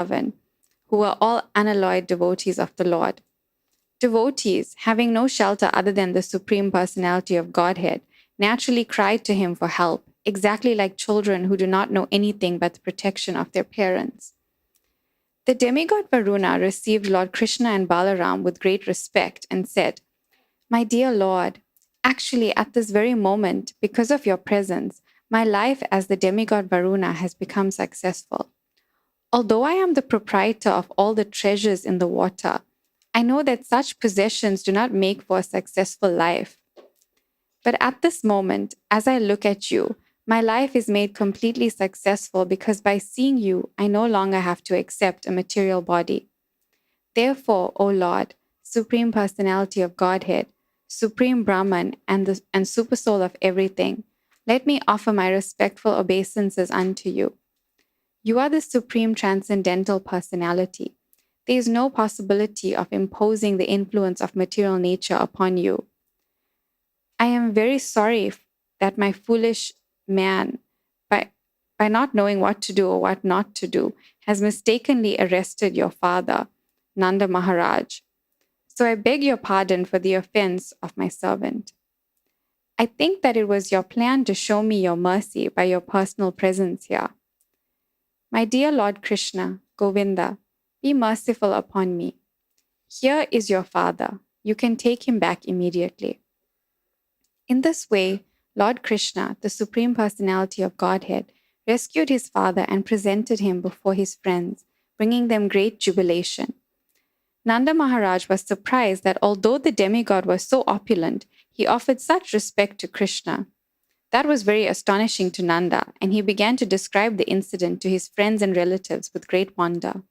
Vrindavan, who were all unalloyed devotees of the Lord. Devotees, having no shelter other than the Supreme Personality of Godhead, naturally cried to him for help, exactly like children who do not know anything but the protection of their parents. The demigod Varuṇa received Lord Krishna and Balaram with great respect and said, "My dear Lord, actually at this very moment, because of your presence, my life as the demigod Varuṇa has become successful. Although I am the proprietor of all the treasures in the water, I know that such possessions do not make for a successful life. But at this moment, as I look at you, my life is made completely successful because by seeing you, I no longer have to accept a material body. Therefore, O Lord, Supreme Personality of Godhead, Supreme Brahman, and Supersoul of everything, let me offer my respectful obeisances unto you. You are the Supreme Transcendental Personality. There is no possibility of imposing the influence of material nature upon you. I am very sorry that my foolish man, by not knowing what to do or what not to do, has mistakenly arrested your father, Nanda Mahārāja. So I beg your pardon for the offense of my servant. I think that it was your plan to show me your mercy by your personal presence here. My dear Lord Krishna, Govinda, be merciful upon me. Here is your father. You can take him back immediately." In this way, Lord Krishna, the Supreme Personality of Godhead, rescued his father and presented him before his friends, bringing them great jubilation. Nanda Mahārāja was surprised that although the demigod was so opulent, he offered such respect to Krishna. That was very astonishing to Nanda, and he began to describe the incident to his friends and relatives with great wonder.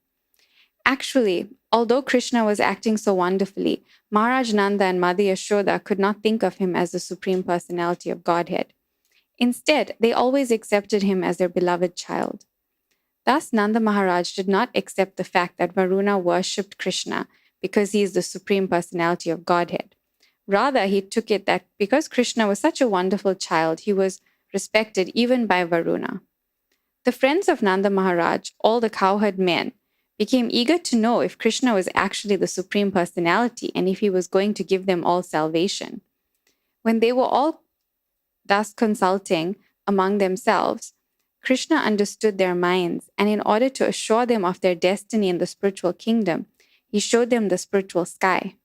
Actually, although Krishna was acting so wonderfully, Maharaj Nanda and Mother Yashoda could not think of him as the Supreme Personality of Godhead. Instead, they always accepted him as their beloved child. Thus, Nanda Mahārāja did not accept the fact that Varuṇa worshipped Krishna because he is the Supreme Personality of Godhead. Rather, he took it that because Krishna was such a wonderful child, he was respected even by Varuṇa. The friends of Nanda Mahārāja, all the cowherd men, became eager to know if Krishna was actually the Supreme Personality and if he was going to give them all salvation. When they were all thus consulting among themselves, Krishna understood their minds, and in order to assure them of their destiny in the spiritual kingdom, he showed them the spiritual sky.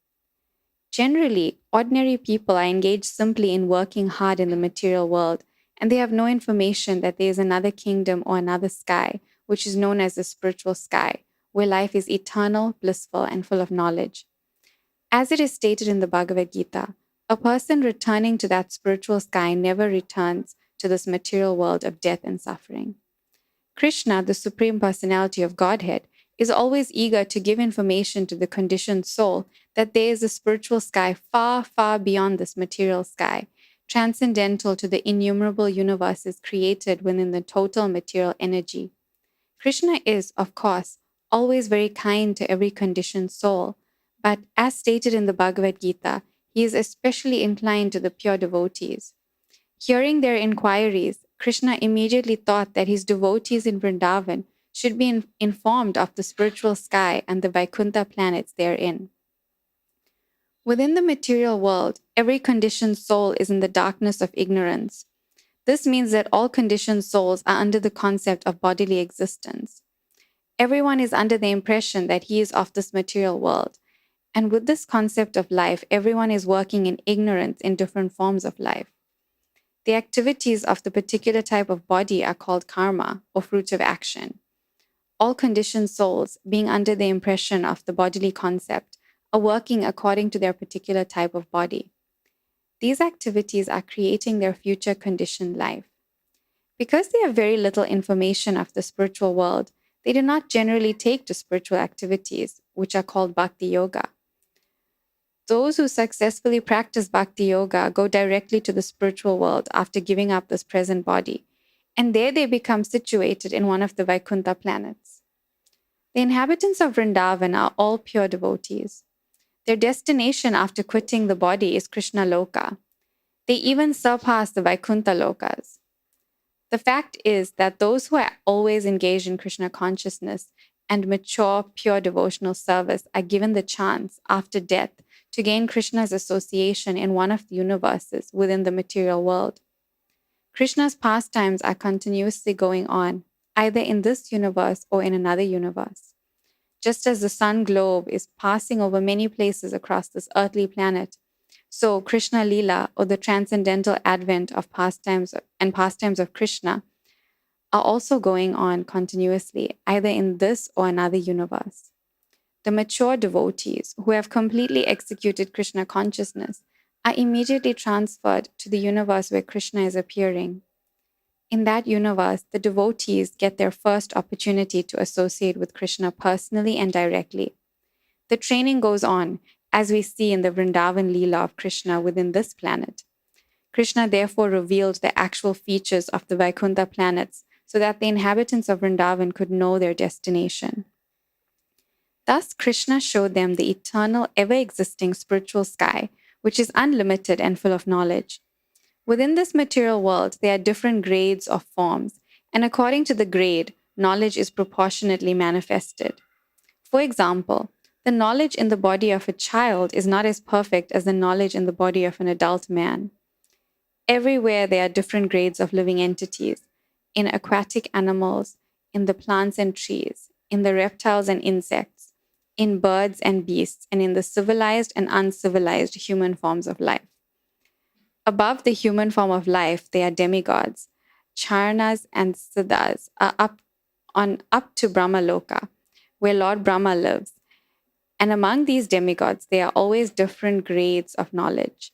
Generally, ordinary people are engaged simply in working hard in the material world, and they have no information that there is another kingdom or another sky, which is known as the spiritual sky, where life is eternal, blissful, and full of knowledge. As it is stated in the Bhagavad Gita, a person returning to that spiritual sky never returns to this material world of death and suffering. Krishna, the Supreme Personality of Godhead, is always eager to give information to the conditioned soul that there is a spiritual sky far, far beyond this material sky, transcendental to the innumerable universes created within the total material energy. Krishna is, of course, always very kind to every conditioned soul, but as stated in the Bhagavad Gita, he is especially inclined to the pure devotees. Hearing their inquiries, Krishna immediately thought that his devotees in Vrindavan should be informed of the spiritual sky and the Vaikuntha planets therein. Within the material world, every conditioned soul is in the darkness of ignorance. This means that all conditioned souls are under the concept of bodily existence. Everyone is under the impression that he is of this material world, and with this concept of life, everyone is working in ignorance in different forms of life. The activities of the particular type of body are called karma, or fruits of action. All conditioned souls, being under the impression of the bodily concept, are working according to their particular type of body. These activities are creating their future conditioned life. Because they have very little information of the spiritual world, they do not generally take to spiritual activities, which are called bhakti yoga. Those who successfully practice bhakti yoga go directly to the spiritual world after giving up this present body, and there they become situated in one of the Vaikuntha planets. The inhabitants of Vrindavan are all pure devotees. Their destination after quitting the body is Krishna Loka. They even surpass the Vaikuntha Lokas. The fact is that those who are always engaged in Krishna consciousness and mature, pure devotional service are given the chance after death to gain Krishna's association in one of the universes within the material world. Krishna's pastimes are continuously going on, either in this universe or in another universe. Just as the sun globe is passing over many places across this earthly planet, so Krishna Leela, or the transcendental advent of pastimes of Krishna, are also going on continuously, either in this or another universe. The mature devotees who have completely executed Krishna consciousness are immediately transferred to the universe where Krishna is appearing. In that universe, the devotees get their first opportunity to associate with Krishna personally and directly. The training goes on, as we see in the Vrindavan Leela of Krishna within this planet. Krishna therefore revealed the actual features of the Vaikuntha planets so that the inhabitants of Vrindavan could know their destination. Thus, Krishna showed them the eternal, ever-existing spiritual sky, which is unlimited and full of knowledge. Within this material world, there are different grades or forms, and according to the grade, knowledge is proportionately manifested. For example, the knowledge in the body of a child is not as perfect as the knowledge in the body of an adult man. Everywhere there are different grades of living entities, in aquatic animals, in the plants and trees, in the reptiles and insects, in birds and beasts, and in the civilized and uncivilized human forms of life. Above the human form of life, there are demigods. Charnas and Siddhas are up to Brahma Loka, where Lord Brahma lives. And among these demigods, there are always different grades of knowledge.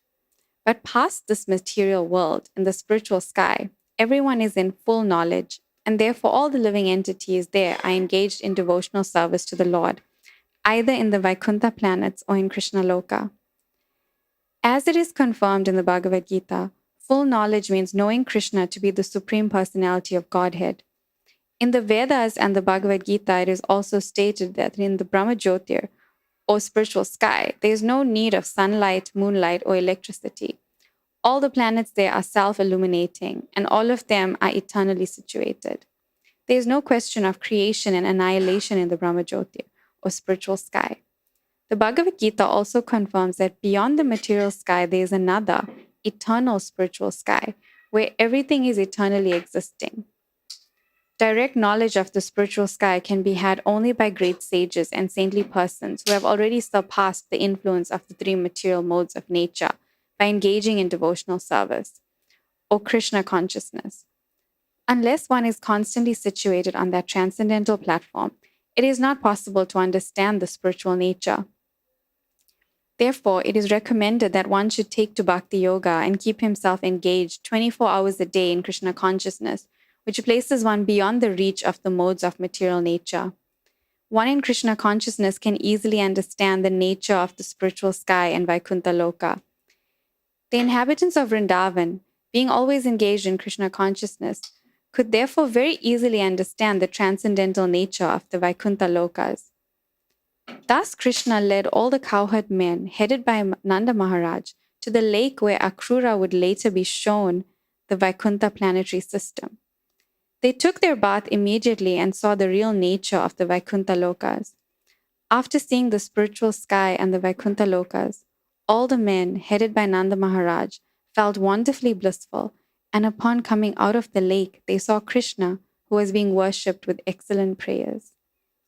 But past this material world, in the spiritual sky, everyone is in full knowledge, and therefore all the living entities there are engaged in devotional service to the Lord, either in the Vaikuntha planets or in Krishna Loka. As it is confirmed in the Bhagavad Gita, full knowledge means knowing Krishna to be the Supreme Personality of Godhead. In the Vedas and the Bhagavad Gita, it is also stated that in the Brahma Jyotir, or spiritual sky, there is no need of sunlight, moonlight, or electricity. All the planets there are self-illuminating, and all of them are eternally situated. There is no question of creation and annihilation in the Brahma Jyotir, or spiritual sky. The Bhagavad Gita also confirms that beyond the material sky, there is another, eternal spiritual sky, where everything is eternally existing. Direct knowledge of the spiritual sky can be had only by great sages and saintly persons who have already surpassed the influence of the three material modes of nature by engaging in devotional service, or Krishna consciousness. Unless one is constantly situated on that transcendental platform, it is not possible to understand the spiritual nature. Therefore, it is recommended that one should take to Bhakti Yoga and keep himself engaged 24 hours a day in Krishna consciousness, which places one beyond the reach of the modes of material nature. One in Krishna consciousness can easily understand the nature of the spiritual sky and Vaikuntha Loka. The inhabitants of Vrindavan, being always engaged in Krishna consciousness, could therefore very easily understand the transcendental nature of the Vaikuntha Lokas. Thus, Krishna led all the cowherd men, headed by Nanda Mahārāja, to the lake where Akrura would later be shown the Vaikuntha planetary system. They took their bath immediately and saw the real nature of the Vaikuntha Lokas. After seeing the spiritual sky and the Vaikuntha Lokas, all the men, headed by Nanda Mahārāja, felt wonderfully blissful, and upon coming out of the lake, they saw Krishna, who was being worshipped with excellent prayers.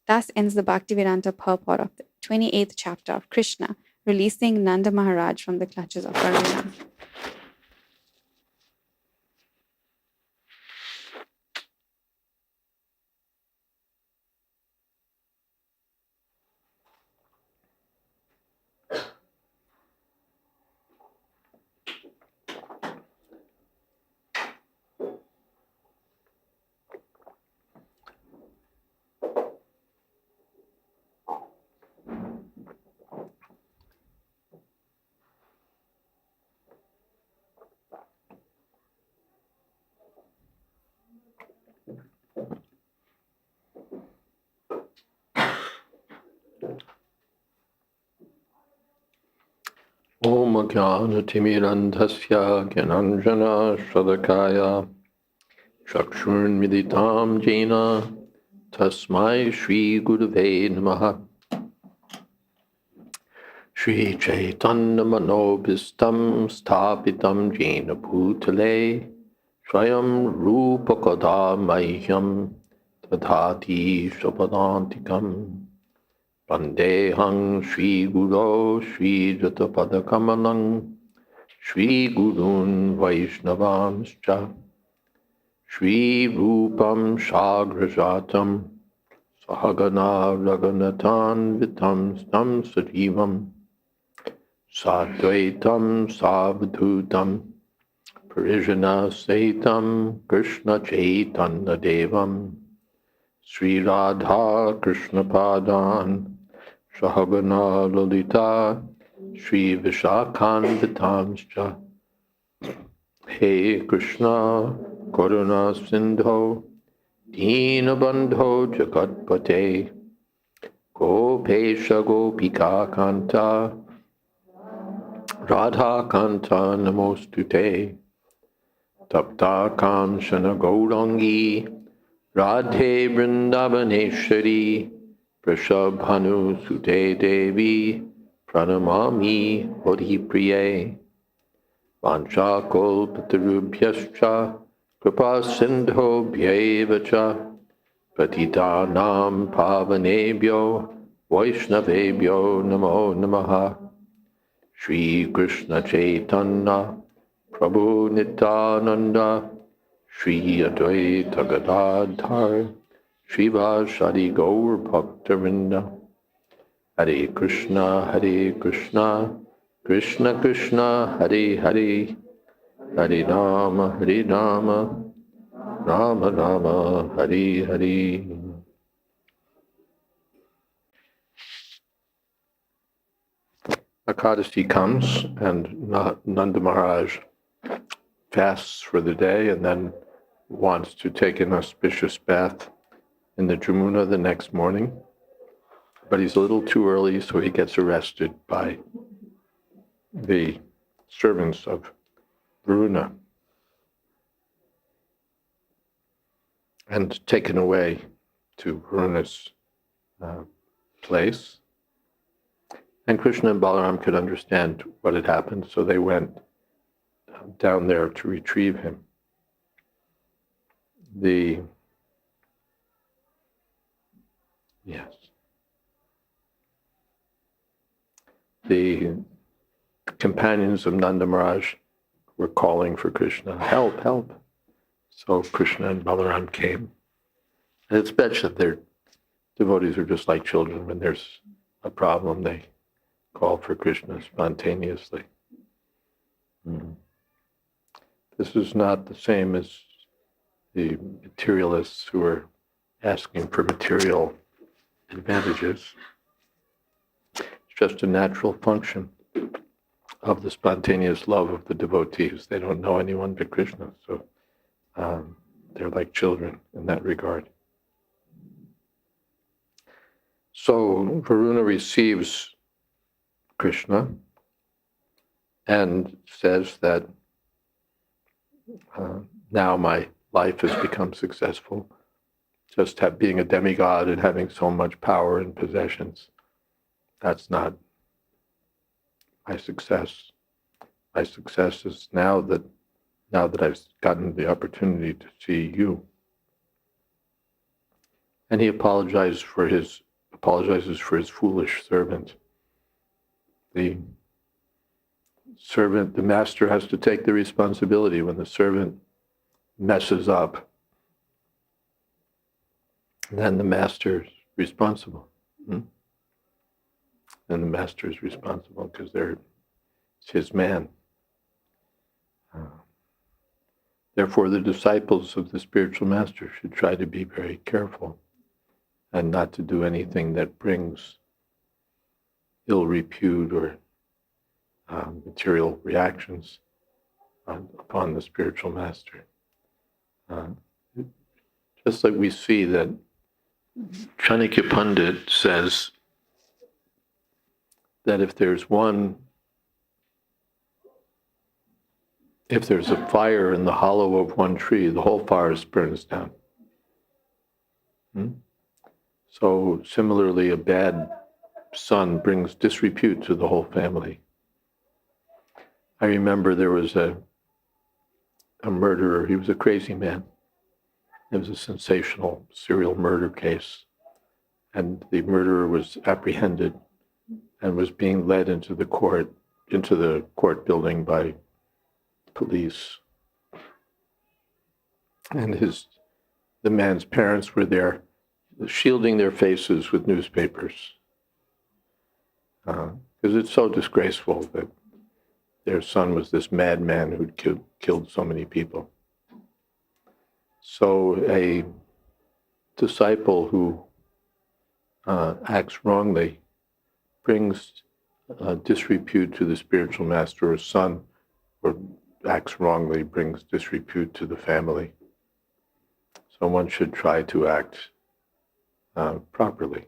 Thus ends the Bhaktivedanta purport of the 28th chapter of Krishna, releasing Nanda Mahārāja from the clutches of Varuṇa. Om Jnana-timirandhasya Gyananjana Shradakaya Chakshurmilitam Jena Tasmai Shri Gurave Namaha. Shri Chaitanya Manobhistam Sthapitam Jena Bhutale Swayam Rupakada Mahyam Tadhati Shapadantikam Vandehang Shri Guru Shri Jatapadakamalang Shri Gurun Vaishnavamscha Shri Rupam Shagrajatam Sahagana Raghunathan Vitam Stam Sajivam Sadvaitam Savadhutam Parijana Saitam Krishna Chaitanya Devam Sri Radha Krishna Padan Sahagana Lalita Sri Vishakhan Vitamscha Hey Krishna Karuna Sindho Deenabandho Jagatpate Gopesha Gopika Kanta Radha Kanta Namostute Tapta Kamshana Gaurangi Radhe Vrindavaneshwari Prishabhanu Sute Devi Pranamami Bodhipriye Vanchakolpatarubhyascha Kripa Sindho Bhyevacha Patitanam Pavanebhyo Vaishnavebhyo Namo Namaha Shri Krishna Chaitanya Prabhu Nityananda Shri Advaita Gadadhar Shivashadi Gaur Bhaktavinda Hare Krishna Krishna Krishna Hare Hare Hare Rama Rama Rama Hare Hare. Ekadasi comes and Nanda Mahārāja fasts for the day and then wants to take an auspicious bath in the Jamuna the next morning. But he's a little too early, so he gets arrested by the servants of Varuṇa and taken away to Varuṇa's place. And Krishna and Balaram could understand what had happened, so they went down there to retrieve him. The companions of Nanda Mahārāja were calling for Krishna, help, help. So Krishna and Balaram came. And it's best that their devotees are just like children. When there's a problem, they call for Krishna spontaneously. This is not the same as the materialists who are asking for material advantages. It's just a natural function of the spontaneous love of the devotees. They don't know anyone but Krishna, so they're like children in that regard. So Varuṇa receives Krishna and says that now my life has become successful. Just being a demigod and having so much power and possessions, that's not my success. My success is now that I've gotten the opportunity to see you. And he apologizes for his foolish servant. The master has to take the responsibility when the servant messes up. Then the master's responsible. And the master is responsible because it's his man. Therefore, the disciples of the spiritual master should try to be very careful and not to do anything that brings ill repute or material reactions upon the spiritual master. Just like we see that Chanakya Pandit says that if there's a fire in the hollow of one tree, the whole forest burns down. So similarly, a bad son brings disrepute to the whole family. I remember there was a murderer. He was a crazy man. It was a sensational serial murder case. And the murderer was apprehended and was being led into the court building by police. And the man's parents were there, shielding their faces with newspapers. Because it's so disgraceful that their son was this madman who'd killed so many people. So a disciple who acts wrongly brings disrepute to the spiritual master, or son or acts wrongly brings disrepute to the family. So one should try to act properly.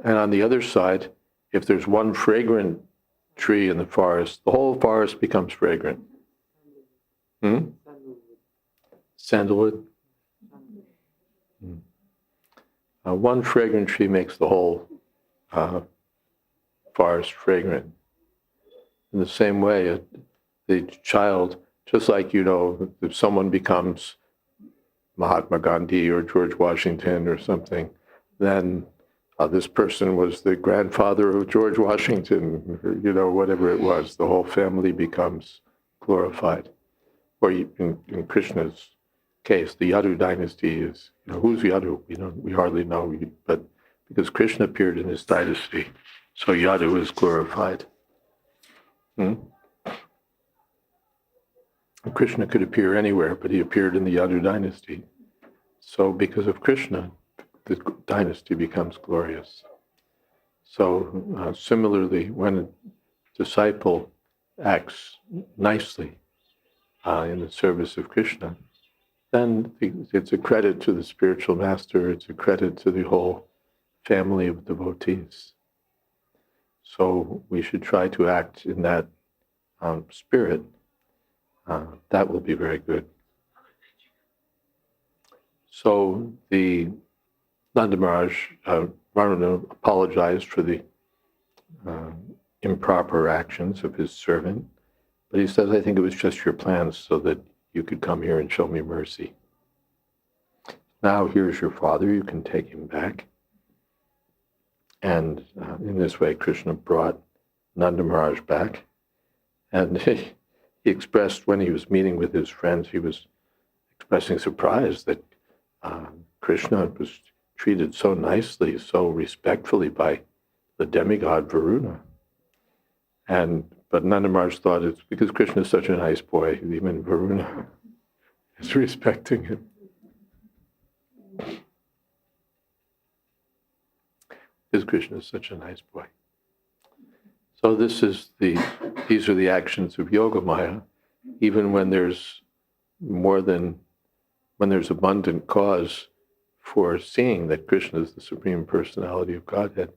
And on the other side, if there's one fragrant tree in the forest, the whole forest becomes fragrant. Sandalwood? One fragrant tree makes the whole forest fragrant. In the same way, the child, just like, if someone becomes Mahatma Gandhi or George Washington or something, then this person was the grandfather of George Washington, or, whatever it was, the whole family becomes glorified. Or in Krishna's case, the Yadu dynasty is, who's Yadu? We hardly know, but because Krishna appeared in his dynasty, so Yadu is glorified. Krishna could appear anywhere, but he appeared in the Yadu dynasty. So because of Krishna, the dynasty becomes glorious. So similarly, when a disciple acts nicely in the service of Krishna, then it's a credit to the spiritual master, it's a credit to the whole family of devotees. So we should try to act in that spirit. That will be very good. So the Nanda Mahārāja, Varuṇa apologized for the improper actions of his servant, but he says, I think it was just your plans so that you could come here and show me mercy. Now here's your father, you can take him back. And in this way, Krishna brought Nanda Mahārāja back. And he expressed, when he was meeting with his friends, he was expressing surprise that Krishna was treated so nicely, so respectfully by the demigod Varuṇa. But Nanda Mahārāja thought it's because Krishna is such a nice boy, even Varuṇa is respecting him. Because Krishna is such a nice boy. So these are the actions of Yogamaya, even when there's abundant cause for seeing that Krishna is the Supreme Personality of Godhead.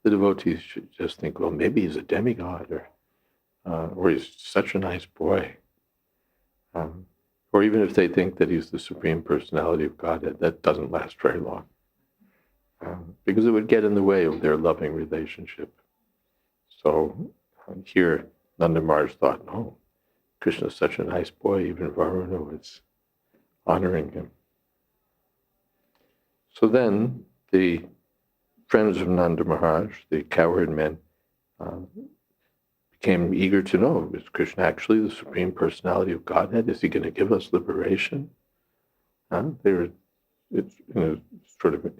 The devotees should just think, well, maybe he's a demigod, or he's such a nice boy. Or even if they think that he's the Supreme Personality of Godhead, that doesn't last very long. Because it would get in the way of their loving relationship. So here, Nanda Mahārāja thought, no, Krishna is such a nice boy, even Varuṇa was honoring him. So then the friends of Nanda Mahārāja, the cowherd men, became eager to know, is Krishna actually the Supreme Personality of Godhead? Is he going to give us liberation? It's in a sort of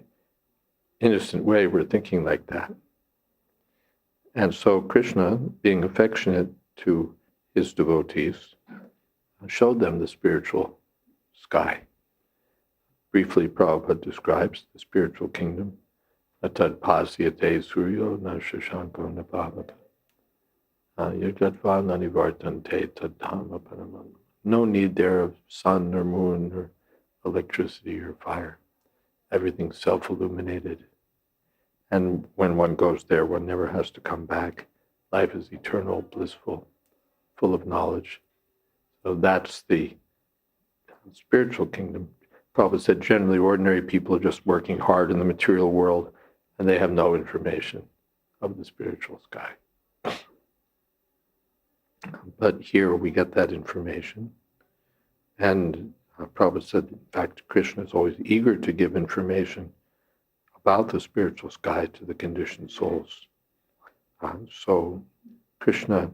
innocent way, we're thinking like that. And so Krishna, being affectionate to his devotees, showed them the spiritual sky. Briefly, Prabhupada describes the spiritual kingdom. Atad pasyate suryo na shashanko na bhavaka. Yagatva nanivartante tadhama paramam. No need there of sun or moon or electricity or fire. Everything's self-illuminated. And when one goes there, one never has to come back. Life is eternal, blissful, full of knowledge. So that's the spiritual kingdom. Prabhupada said generally ordinary people are just working hard in the material world and they have no information of the spiritual sky. But here we get that information. And Prabhupada said, in fact, Krishna is always eager to give information about the spiritual sky to the conditioned souls. So Krishna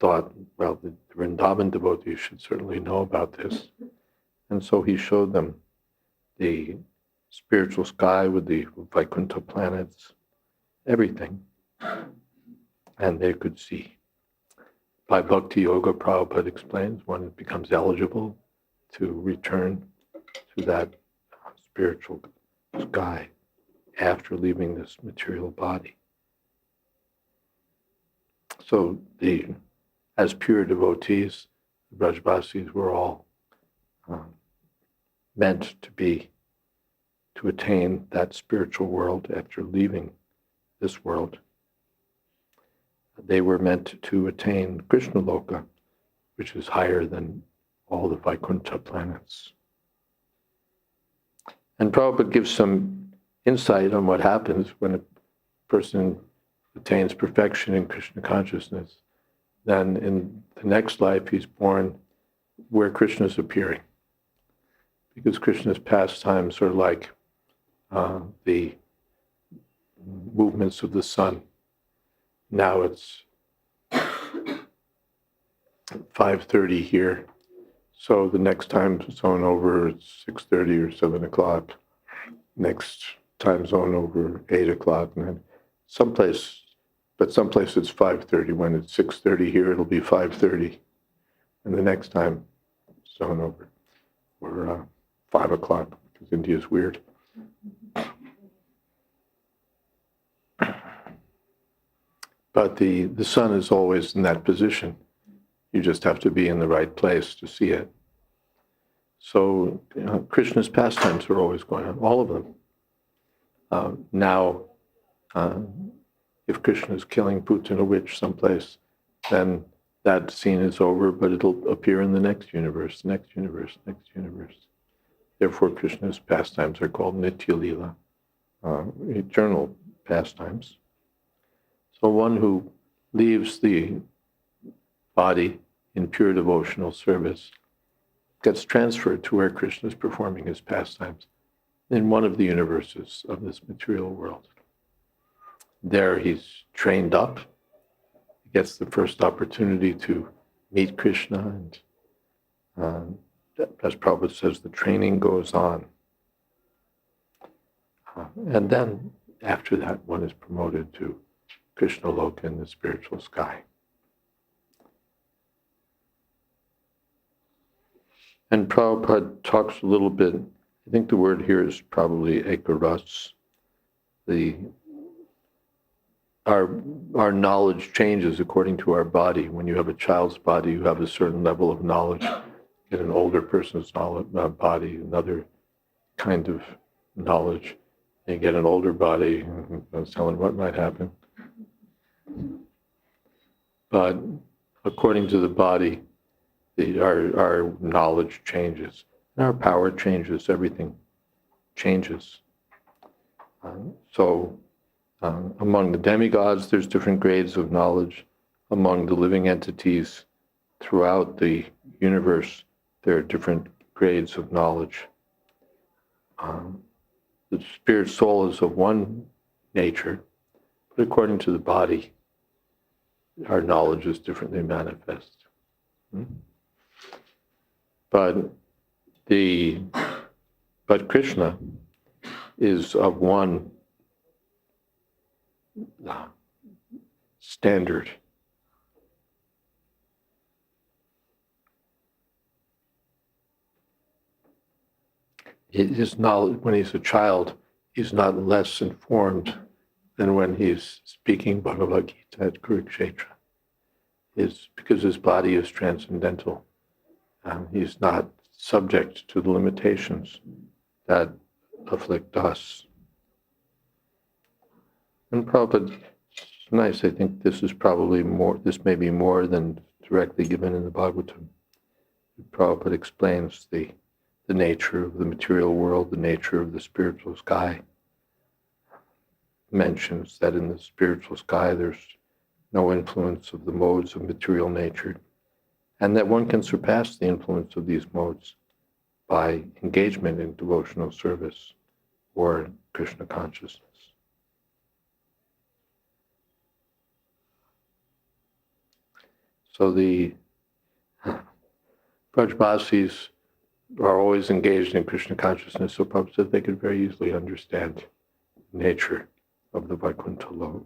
thought, well, the Vrindavan devotees should certainly know about this. And so he showed them the spiritual sky with the Vaikuntha planets, everything. And they could see. By Bhakti Yoga, Prabhupada explains, one becomes eligible to return to that spiritual sky after leaving this material body. So as pure devotees, the Brajbasis were all meant to attain that spiritual world after leaving this world. They were meant to attain Krishna Loka, which is higher than all the Vaikuntha planets. And Prabhupada gives some insight on what happens when a person attains perfection in Krishna consciousness. Then in the next life, he's born where Krishna is appearing. Because Krishna's pastimes are like the movements of the sun. Now it's 5:30 here. So the next time zone over, it's 6:30 or 7 o'clock. Next time zone over, 8 o'clock. And then someplace it's 5:30. When it's 6:30 here, it'll be 5:30. And the next time zone over, we're 5 o'clock, because India's weird. But the sun is always in that position. You just have to be in the right place to see it. So Krishna's pastimes are always going on, all of them. Now, if Krishna is killing Putana witch someplace, then that scene is over, but it'll appear in the next universe, next universe, next universe. Therefore, Krishna's pastimes are called Nitya Lila, eternal pastimes. So one who leaves the body in pure devotional service gets transferred to where Krishna is performing his pastimes in one of the universes of this material world. There he's trained up, he gets the first opportunity to meet Krishna, and as Prabhupada says, the training goes on. And then after that, one is promoted to Krishna Loka in the spiritual sky. And Prabhupada talks a little bit, I think the word here is probably ekaras. Our knowledge changes according to our body. When you have a child's body, you have a certain level of knowledge. In an older person's body, another kind of knowledge. You get an older body, I was telling what might happen. But according to the body, our knowledge changes, and our power changes, everything changes. So among the demigods, there's different grades of knowledge. Among the living entities throughout the universe, there are different grades of knowledge. The spirit soul is of one nature, but according to the body, our knowledge is differently manifest. But Krishna is of one standard. His knowledge, when he's a child, he's not less informed than when he's speaking Bhagavad Gita at Kurukshetra. Because his body is transcendental. He's not subject to the limitations that afflict us. And Prabhupada, it's nice, I think this may be more than directly given in the Bhagavatam. Prabhupada explains the nature of the material world, the nature of the spiritual sky. Mentions that in the spiritual sky there's no influence of the modes of material nature, and that one can surpass the influence of these modes by engagement in devotional service or Krishna consciousness. So the Brajbasis are always engaged in Krishna consciousness, so Prabhupada said they could very easily understand the nature of the Vaikuntha Lokas.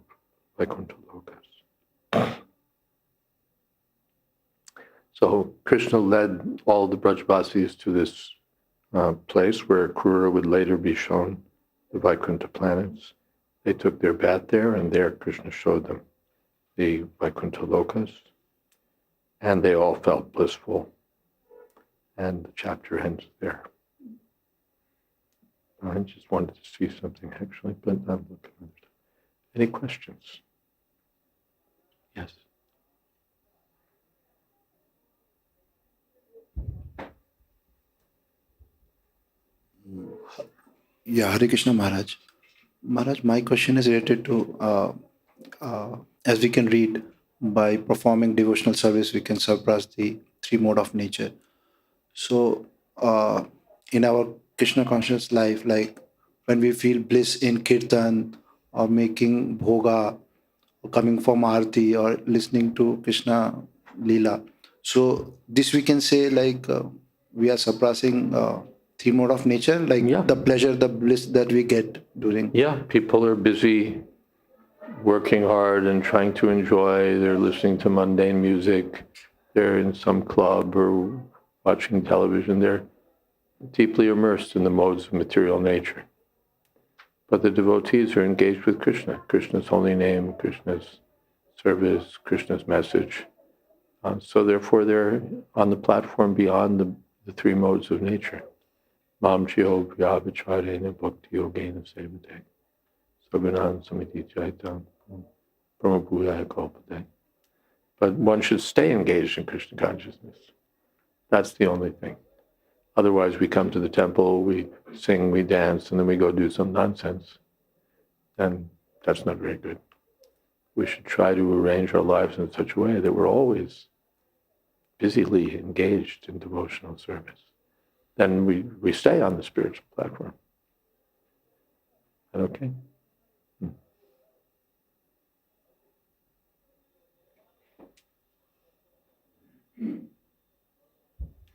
So Krishna led all the Brajbasis to this place where Krura would later be shown the Vaikuntha planets. They took their bath there, and there Krishna showed them the Vaikuntha Lokas, and they all felt blissful. And the chapter ends there. I just wanted to see something actually, but I'm looking at it. Any questions? Yes. Yeah, Hare Krishna Maharaj. Maharaj, my question is related to, as we can read, by performing devotional service, we can surpass the three mode of nature. So, in our Krishna conscious life, like when we feel bliss in kirtan or making bhoga, or coming from arti or listening to Krishna Leela, so this we can say like we are surpassing three mode of nature, like Yeah. the pleasure, the bliss that we get during. Yeah, people are busy working hard and trying to enjoy. They're listening to mundane music. They're in some club or watching television. They're deeply immersed in the modes of material nature. But the devotees are engaged with Krishna, Krishna's holy name, Krishna's service, Krishna's message. So therefore, they're on the platform beyond the three modes of nature. Mam chiyo vyavacharena bhakti yogena sevate. Sagunan samiti jaitam brahmabhuyaya kalpate. But one should stay engaged in Krishna consciousness. That's the only thing. Otherwise, we come to the temple, we sing, we dance, and then we go do some nonsense. And that's not very good. We should try to arrange our lives in such a way that we're always busily engaged in devotional service. Then we stay on the spiritual platform. Is that okay?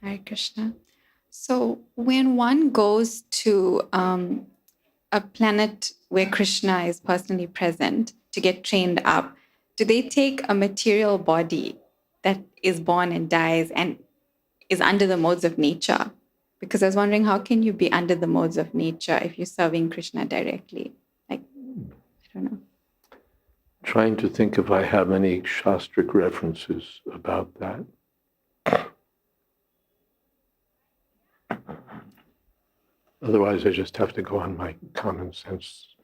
Hare Krishna. So when one goes to a planet where Krishna is personally present to get trained up, do they take a material body that is born and dies and is under the modes of nature? Because I was wondering, how can you be under the modes of nature if you're serving Krishna directly? Like, I don't know. Trying to think if I have any Shastric references about that. Otherwise, I just have to go on my common sense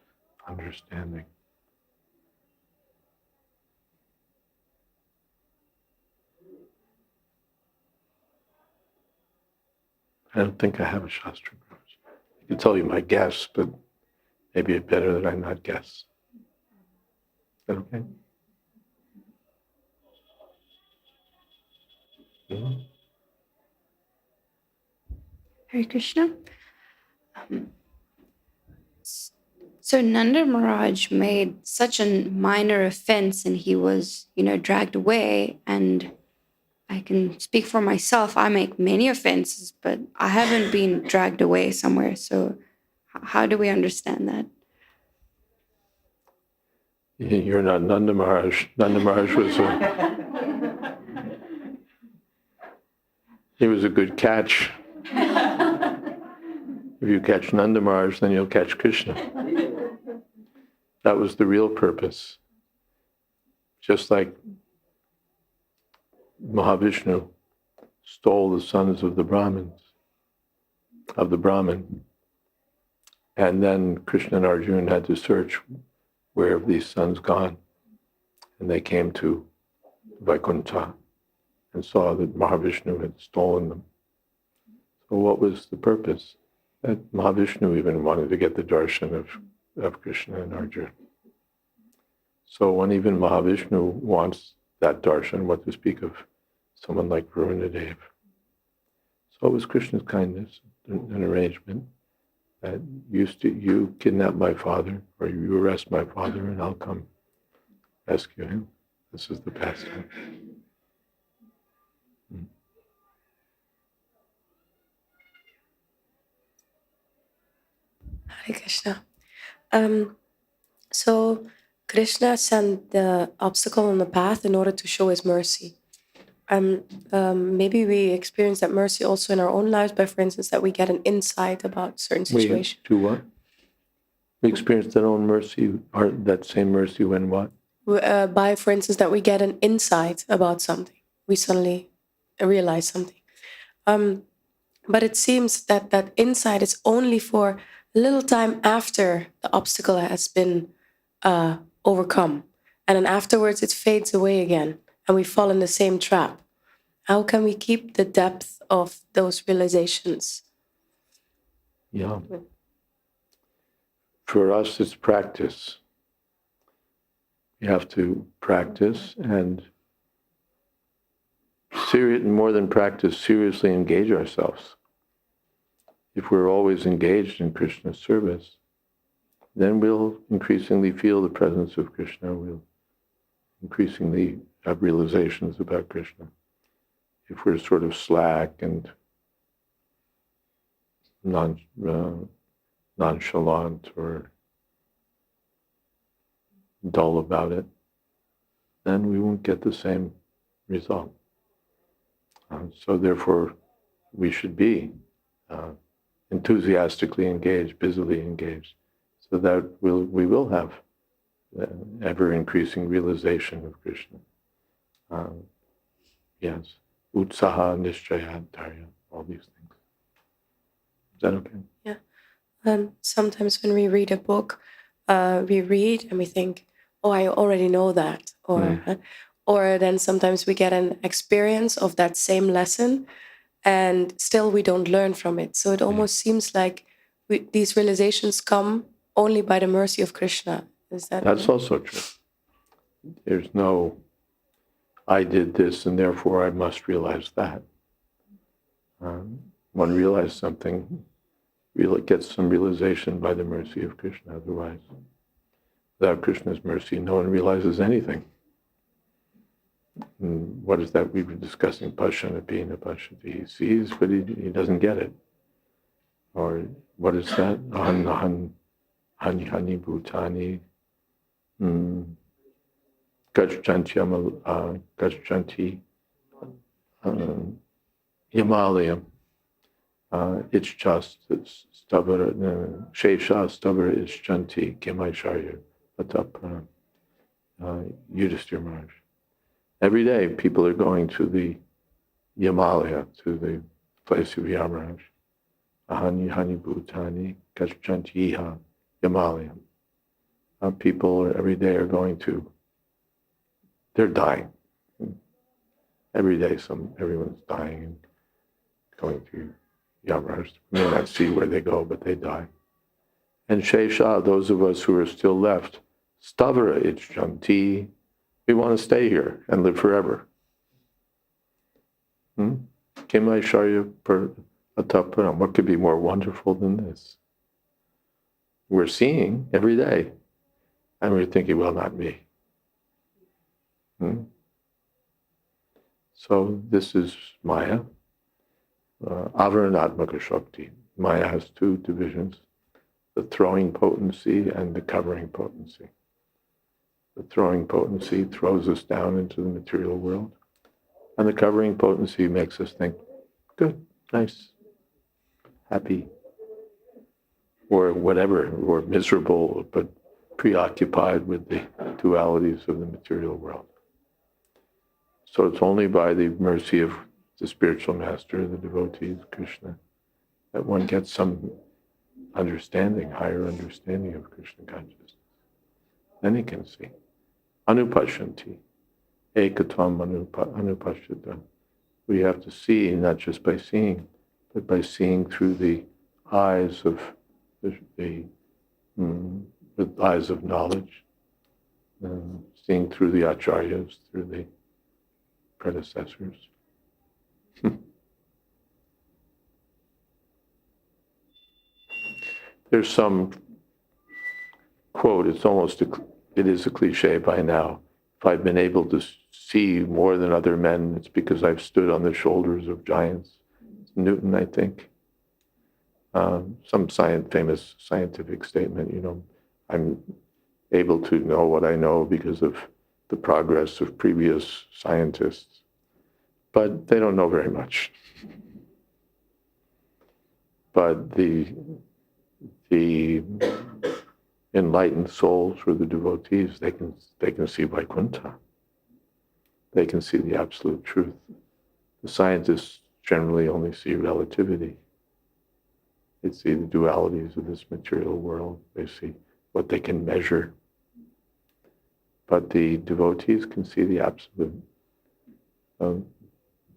understanding. I don't think I have a Shastric reference. I can tell you my guess, but maybe it's better that I not guess. Is that okay? Mm-hmm. Hare Krishna. So Nanda Maharaj made such a minor offense and he was, dragged away. And I can speak for myself. I make many offenses, but I haven't been dragged away somewhere. So how do we understand that? You're not Nanda Maharaj. Nanda Maharaj was he was a good catch. If you catch Nanda Maharaj, then you'll catch Krishna. That was the real purpose. Just like Mahavishnu stole the sons of the Brahman. And then Krishna and Arjuna had to search, where have these sons gone? And they came to Vaikuntha and saw that Mahavishnu had stolen them. So Well, what was the purpose? That Mahavishnu even wanted to get the darshan of Krishna and Arjuna. So when even Mahavishnu wants that darshan, what to speak of someone like Varuṇa. So it was Krishna's kindness, an arrangement that you kidnap my father, or you arrest my father, and I'll come rescue him. This is the pastime. Hare Krishna. So Krishna sent the obstacle on the path in order to show his mercy. Maybe we experience that mercy also in our own lives by, for instance, that we get an insight about certain situations. We do what? We experience that own mercy, or that same mercy when what? By, for instance, that we get an insight about something. We suddenly realize something. But it seems that that insight is only for a little time after the obstacle has been overcome. And then afterwards it fades away again and we fall in the same trap. How can we keep the depth of those realizations? Yeah. For us, it's practice. We have to practice and more than practice, seriously engage ourselves. If we're always engaged in Krishna's service, then we'll increasingly feel the presence of Krishna. We'll increasingly have realizations about Krishna. If we're sort of slack and nonchalant or dull about it, then we won't get the same result. So therefore, we should be enthusiastically engaged, busily engaged, so that we will have ever-increasing realization of Krishna. Yes, utsaha, nishchaya, dharya, all these things. Is that okay? Yeah. Sometimes when we read a book, we read and we think, oh, I already know that. Or then sometimes we get an experience of that same lesson and still we don't learn from it. So it almost seems like these realizations come only by the mercy of Krishna. Is that? That's also true. There's no, I did this and therefore I must realize that. One realizes something, gets some realization by the mercy of Krishna. Otherwise, without Krishna's mercy, no one realizes anything. And what is that we were discussing? Pashanapina Pashati. He sees, but he doesn't get it. Or what is that? Hani Bhutani. Gachanti Himalayam. It's just, it's Stavara, Shesha Stavara is Chanti Kimaisharya Atapana Yudhisthira Maharaj. Every day people are going to the Himalaya, to the place of Yamaraj. Hani Bhutani Gachanti Himalayam. People every day are going to, they're dying. Every day everyone's dying and going to Yamaraj. We may not see where they go, but they die. And Shesha, those of us who are still left, Stavara Ichjanti, we want to stay here and live forever. Kimaisharya Ataparam, what could be more wonderful than this? We're seeing every day, and we're thinking, well, not me. So this is Maya, Avaranatmaka Shakti. Maya has two divisions, the throwing potency and the covering potency. The throwing potency throws us down into the material world, and the covering potency makes us think, good, nice, happy, or whatever, or miserable, but preoccupied with the dualities of the material world. So it's only by the mercy of the spiritual master, the devotees, Krishna, that one gets some understanding, higher understanding of Krishna consciousness. Then he can see. Anupashyanti. Ekatvam anupashyata. We have to see, not just by seeing, that by seeing through the eyes of the eyes of knowledge, seeing through the acharyas, through the predecessors. There's some quote, it is a cliche by now. If I've been able to see more than other men, it's because I've stood on the shoulders of giants. Newton, I think. Some famous scientific statement, I'm able to know what I know because of the progress of previous scientists. But they don't know very much. But the enlightened souls, or the devotees, they can see Vaikuntha. They can see the absolute truth. The scientists generally only see relativity. They see the dualities of this material world. They see what they can measure. But the devotees can see the absolute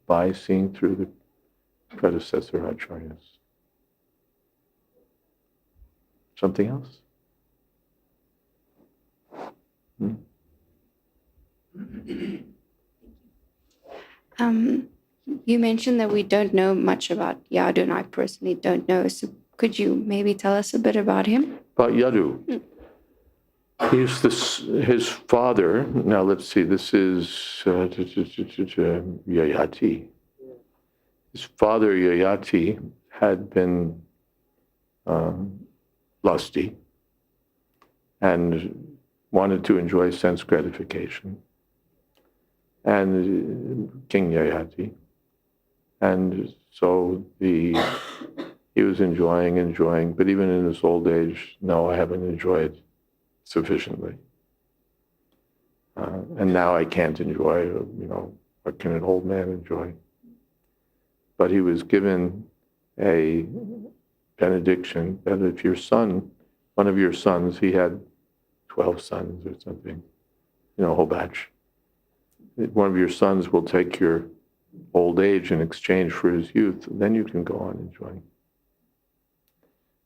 by seeing through the predecessor acharyas. Something else? You mentioned that we don't know much about Yadu, and I personally don't know. So could you maybe tell us a bit about him? About Yadu. His father, now let's see, this is Yayati. His father, Yayati, had been lusty and wanted to enjoy sense gratification. And King Yayati. And so he was enjoying, but even in his old age, no, I haven't enjoyed sufficiently. And now I can't enjoy, what can an old man enjoy? But he was given a benediction that if one of your sons, he had 12 sons or something, a whole batch. One of your sons will take your old age in exchange for his youth, then you can go on enjoying.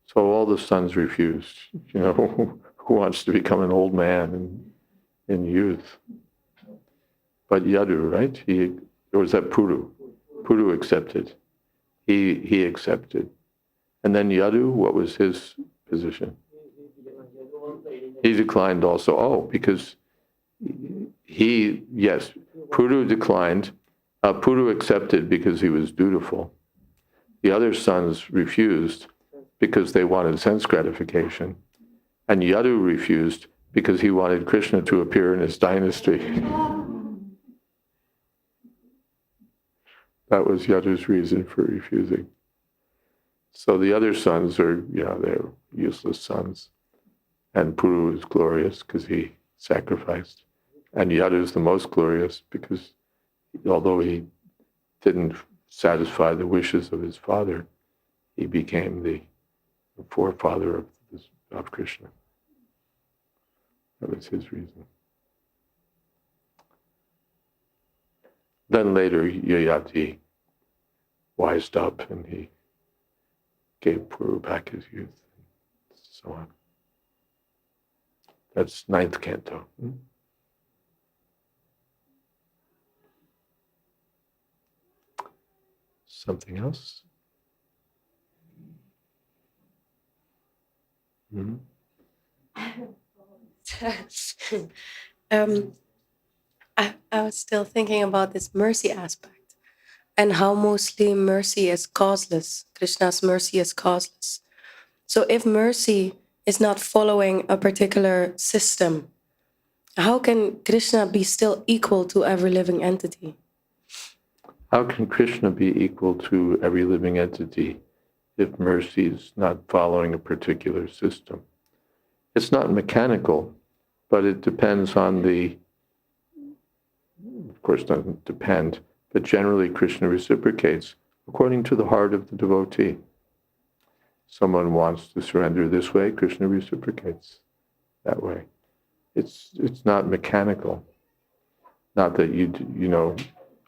So all the sons refused. Who wants to become an old man in youth? But Yadu, right? Or was that Puru? Puru accepted. He accepted. And then Yadu, what was his position? He declined also. Oh, because Puru declined. Puru accepted because he was dutiful. The other sons refused because they wanted sense gratification. And Yadu refused because he wanted Krishna to appear in his dynasty. That was Yadu's reason for refusing. So the other sons they're useless sons. And Puru is glorious because he sacrificed. And Yadu is the most glorious because although he didn't satisfy the wishes of his father, he became the forefather of Krishna. That was his reason. Then later, Yayati wised up and he gave Puru back his youth, and so on. That's 9th canto. Something else? Mm-hmm. I was still thinking about this mercy aspect and how mostly mercy is causeless. Krishna's mercy is causeless. So if mercy is not following a particular system, how can Krishna be still equal to every living entity? How can Krishna be equal to every living entity if mercy is not following a particular system? It's not mechanical, but it depends on of course, doesn't depend, but generally Krishna reciprocates according to the heart of the devotee. Someone wants to surrender this way, Krishna reciprocates that way. It's not mechanical. Not that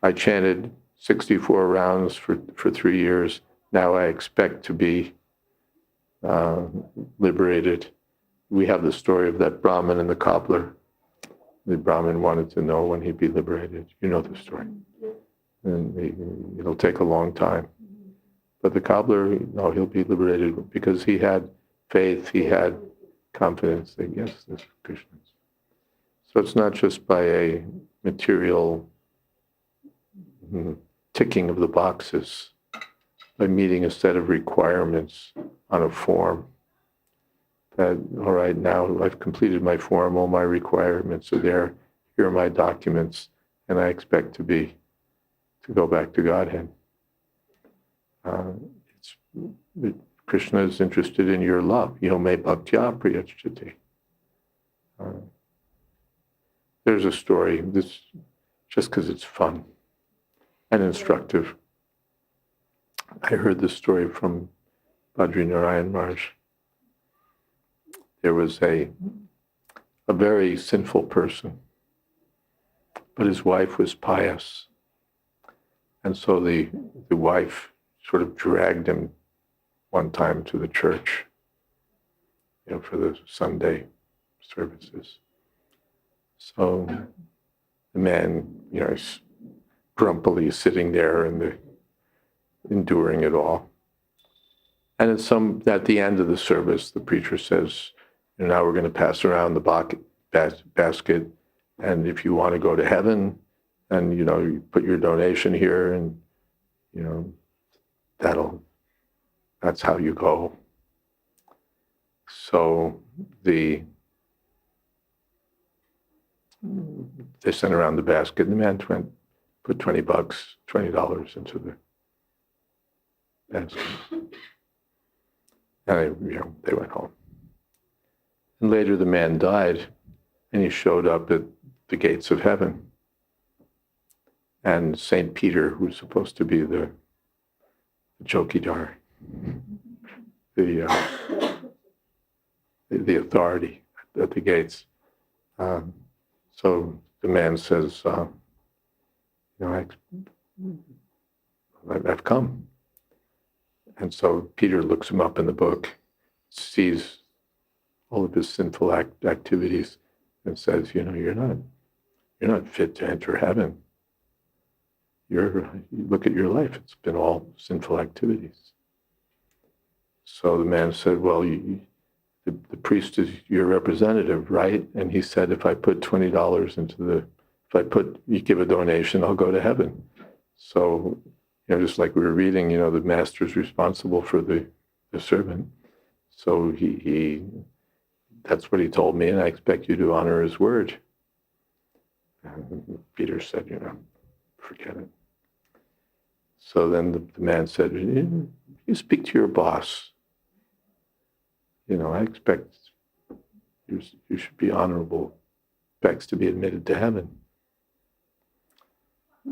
I chanted 64 rounds for 3 years, now I expect to be liberated. We have the story of that Brahmin and the cobbler. The Brahmin wanted to know when he'd be liberated. You know the story. And it'll take a long time. But the cobbler, no, he'll be liberated because he had faith, he had confidence that yes, this is Krishna. So it's not just by a material ticking of the boxes, by meeting a set of requirements on a form that, all right, now I've completed my form, all my requirements are there, here are my documents, and I expect to go back to Godhead. Krishna is interested in your love. Yome bhaktya priyachati. There's a story, this just because it's fun and instructive. I heard this story from Badrinarayan Maharaj. There was a very sinful person, but his wife was pious. And so the wife sort of dragged him one time to the church, for the Sunday services. So the man, is grumpily sitting there and enduring it all. And at the end of the service, the preacher says, now we're going to pass around the basket, and if you want to go to heaven, and you put your donation here, and that's how you go. So they sent around the basket, and the man put $20 into the basket. And they went home. And later the man died, and he showed up at the gates of heaven. And St. Peter, who's supposed to be the chowkidar, the authority at the gates. So the man says, I've come. And so Peter looks him up in the book, sees all of his sinful activities, and says, you're not fit to enter heaven. You look at your life; it's been all sinful activities. So the man said, well, the priest is your representative, right? And he said, if I put $20 you give a donation, I'll go to heaven. So, just like we were reading, the master's responsible for the servant. So he that's what he told me, and I expect you to honor his word. And Peter said, forget it. So then the man said, you speak to your boss. I expect you should be honorable, expects to be admitted to heaven.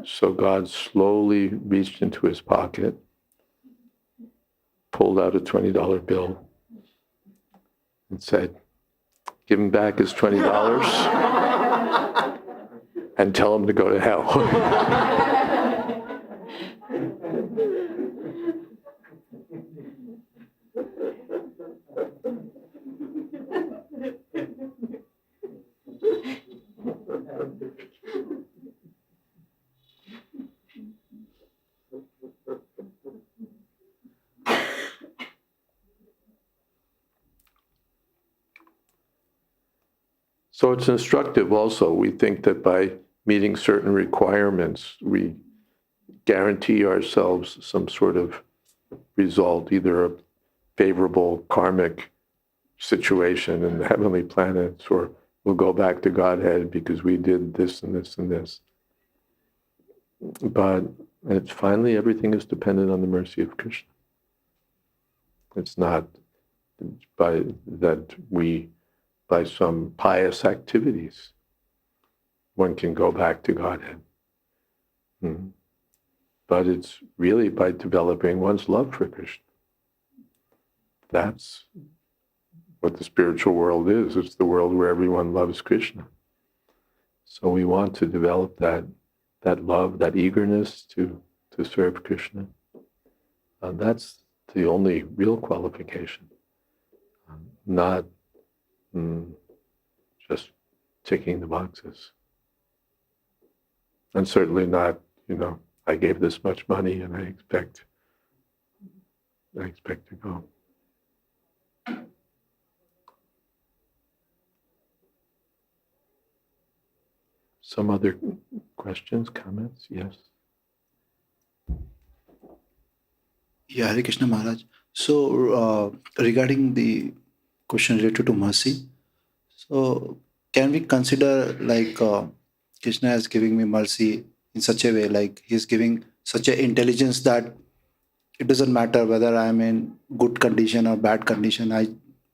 So God slowly reached into his pocket, pulled out a $20 bill, and said, give him back his $20 and tell him to go to hell. So it's instructive also. We think that by meeting certain requirements, we guarantee ourselves some sort of result, either a favorable karmic situation in the heavenly planets, or we'll go back to Godhead because we did this and this and this. But finally, everything is dependent on the mercy of Krishna. It's not by some pious activities one can go back to Godhead. But it's really by developing one's love for Krishna. That's what the spiritual world is. It's the world where everyone loves Krishna. So we want to develop that love, that eagerness to serve Krishna. That's the only real qualification, not just ticking the boxes. And certainly not, I gave this much money and I expect to go. Some other questions, comments? Yes. Yeah, Hare Krishna Maharaj. So regarding the question related to mercy, so can we consider like Krishna is giving me mercy in such a way, like he's giving such an intelligence that it doesn't matter whether I'm in good condition or bad condition. I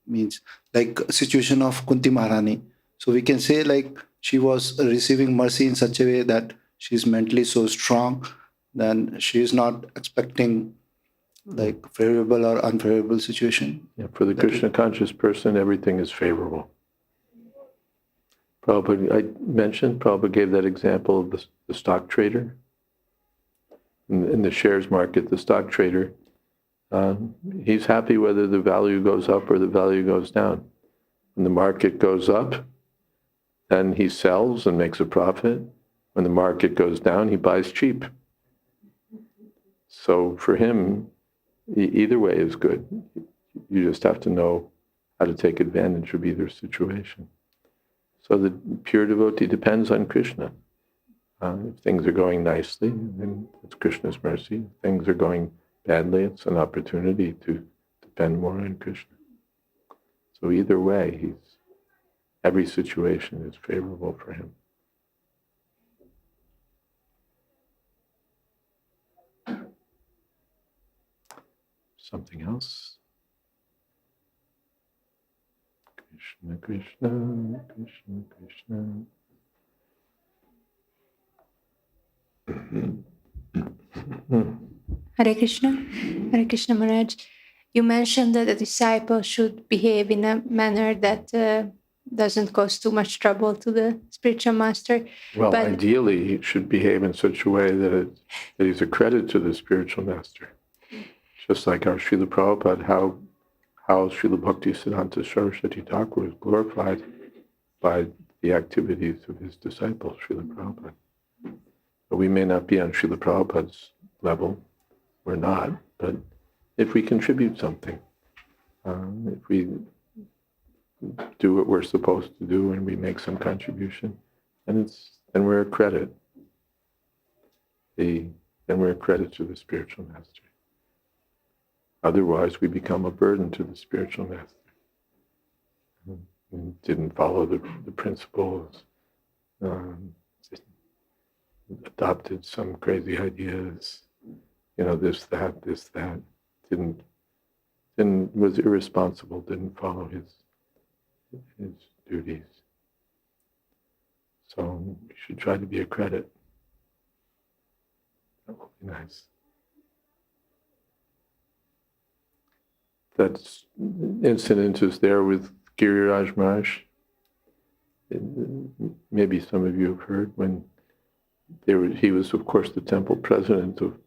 means like a situation of Kunti Maharani. So we can say like she was receiving mercy in such a way that she's mentally so strong, then she is not expecting like favorable or unfavorable situation. Yeah, for the Krishna conscious person, everything is favorable. Prabhupada gave that example of the stock trader. In the shares market, the stock trader, he's happy whether the value goes up or the value goes down. When the market goes up, then he sells and makes a profit. When the market goes down, he buys cheap. So for him, either way is good. You just have to know how to take advantage of either situation. So the pure devotee depends on Krishna. If things are going nicely, then it's Krishna's mercy. If things are going badly, it's an opportunity to depend more on Krishna. So either way, every situation is favorable for him. Something else? Krishna, Krishna, Krishna, Krishna. Hare Krishna Maharaj. You mentioned that the disciple should behave in a manner that doesn't cause too much trouble to the spiritual master. Well, but ideally, he should behave in such a way that he's a credit to the spiritual master. Just like our Srila Prabhupada, how Srila Bhaktisiddhanta Saraswati Thakur was glorified by the activities of his disciple, Srila Prabhupada. But we may not be on Srila Prabhupada's level, we're not, but if we contribute something, if we do what we're supposed to do and we make some contribution, then we're a credit. Then we're a credit to the spiritual master. Otherwise, we become a burden to the spiritual master. We didn't follow the principles, adopted some crazy ideas, this, that, was irresponsible, didn't follow his duties. So we should try to be a credit. That will be nice. That incident is there with Giriraj Maharaj. Maybe some of you have heard when he was, of course, the temple president of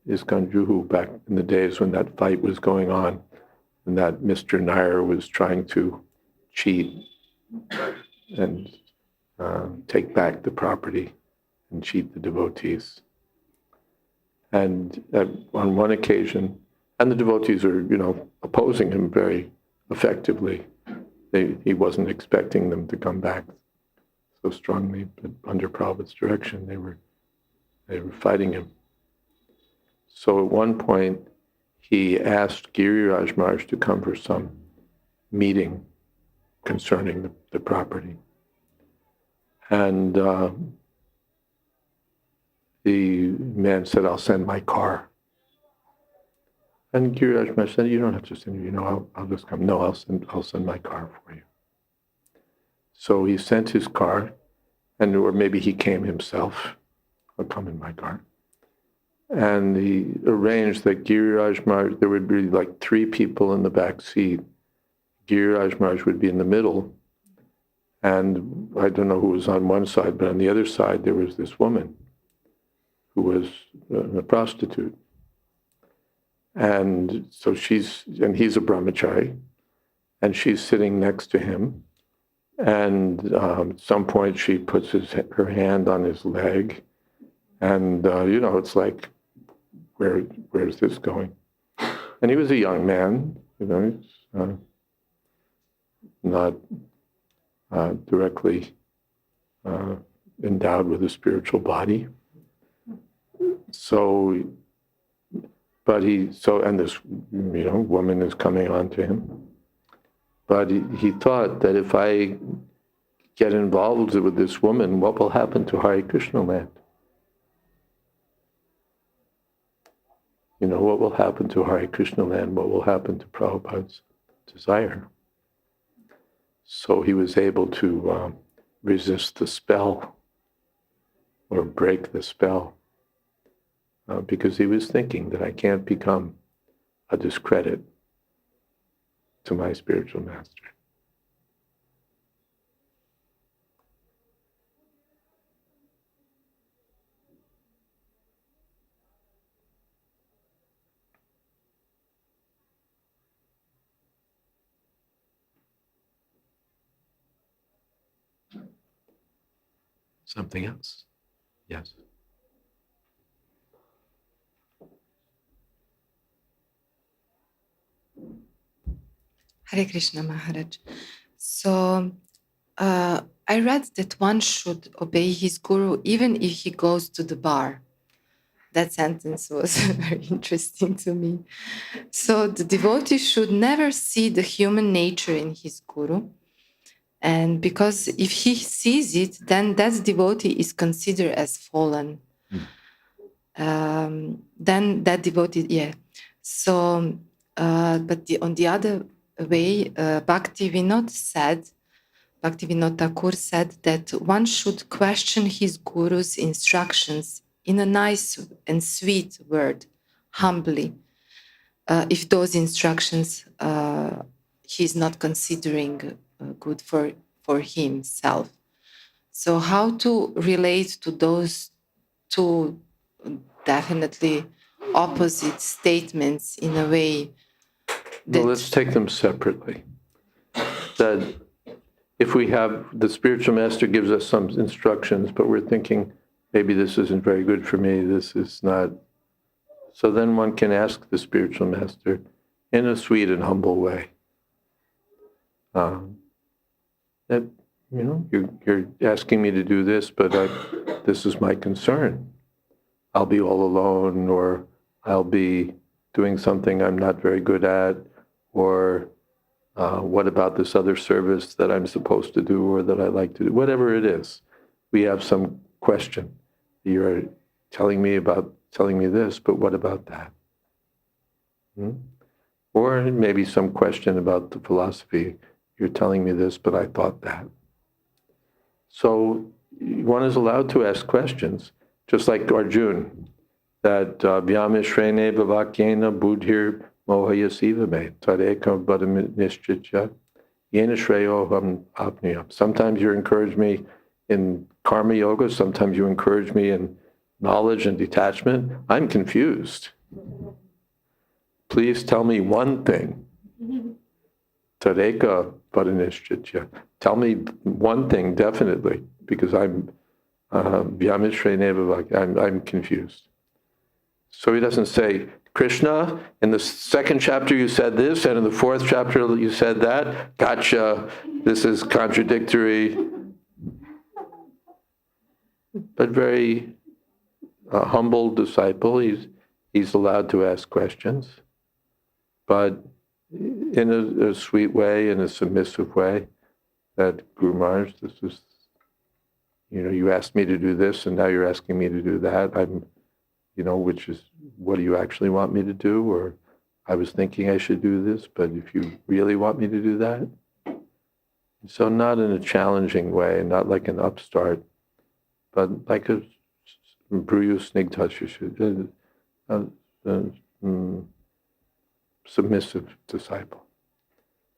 ISKCON Juhu back in the days when that fight was going on, and that Mr. Nair was trying to cheat and take back the property and cheat the devotees. And on one occasion, and the devotees are, opposing him very effectively. He wasn't expecting them to come back so strongly, but under Prabhupada's direction, they were fighting him. So at one point, he asked Giriraj Maharaj to come for some meeting concerning the property. And the man said, "I'll send my car." And Giriraj Maharaj said, "You don't have to send, I'll just come." "No, I'll send my car for you." So he sent his car, or maybe he came himself. "I'll come in my car." And he arranged that Giriraj Maharaj, there would be like 3 people in the back seat. Giriraj Maharaj would be in the middle, and I don't know who was on one side, but on the other side there was this woman who was a prostitute. And so he's a brahmachari, and she's sitting next to him. And at some point she puts her hand on his leg, and it's like, where's this going? And he was a young man, he's not directly endowed with a spiritual body. And this, woman is coming on to him. But he thought that if I get involved with this woman, what will happen to Hare Krishna land? What will happen to Hare Krishna land? What will happen to Prabhupada's desire? So he was able to resist the spell, or break the spell, because he was thinking that I can't become a discredit to my spiritual master. Something else? Yes. Hare Krishna, Mahārāja. So I read that one should obey his guru even if he goes to the bar. That sentence was very interesting to me. So the devotee should never see the human nature in his guru. And because if he sees it, then that devotee is considered as fallen. Then that devotee, yeah. So, but on the other way, Bhaktivinoda Thakur said that one should question his guru's instructions in a nice and sweet word, humbly, if those instructions he's not considering good for himself. So how to relate to those two definitely opposite statements in a way that... Well, let's take them separately. That if we have, the spiritual master gives us some instructions, but we're thinking, maybe this isn't very good for me, this is not. So then one can ask the spiritual master in a sweet and humble way. That, you're asking me to do this, but this is my concern. I'll be all alone, or I'll be doing something I'm not very good at, or what about this other service that I'm supposed to do or that I like to do? Whatever it is, we have some question. You're telling me this, but what about that? Or maybe some question about the philosophy. You're telling me this, but I thought that. So one is allowed to ask questions, just like Arjuna, that Vyamishrene Bhavakyena Buddhir Mohayasiva me Tadekam Badam Nishchitya Yena Shreyoham Apniyam. Sometimes you encourage me in karma yoga, sometimes you encourage me in knowledge and detachment. I'm confused. Please tell me one thing. Tadeka Badanishchitya. Tell me one thing definitely, because I'm I'm confused. So he doesn't say, Krishna, in the second chapter you said this, and in the fourth chapter you said that. Gotcha, this is contradictory. But very humble disciple, he's allowed to ask questions, but in a sweet way, in a submissive way, that Guru Maharaj, this is, you asked me to do this, and now you're asking me to do that. Which is, what do you actually want me to do? Or I was thinking I should do this, but if you really want me to do that. So not in a challenging way, not like an upstart, but like a Bruyu Snigdha, submissive disciple.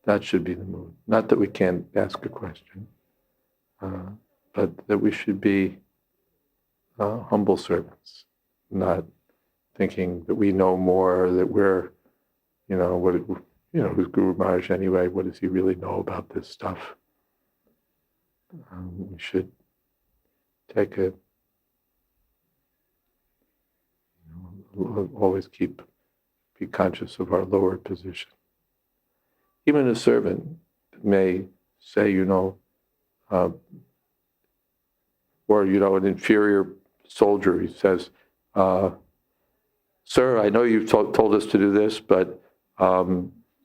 That should be the mood. Not that we can't ask a question, but that we should be humble servants, not thinking that we know more, that we're, who's Guru Maharaj anyway? What does he really know about this stuff? We should take it, always be conscious of our lower position. Even a servant may say, or, an inferior soldier, he says, sir, I know you've told us to do this, but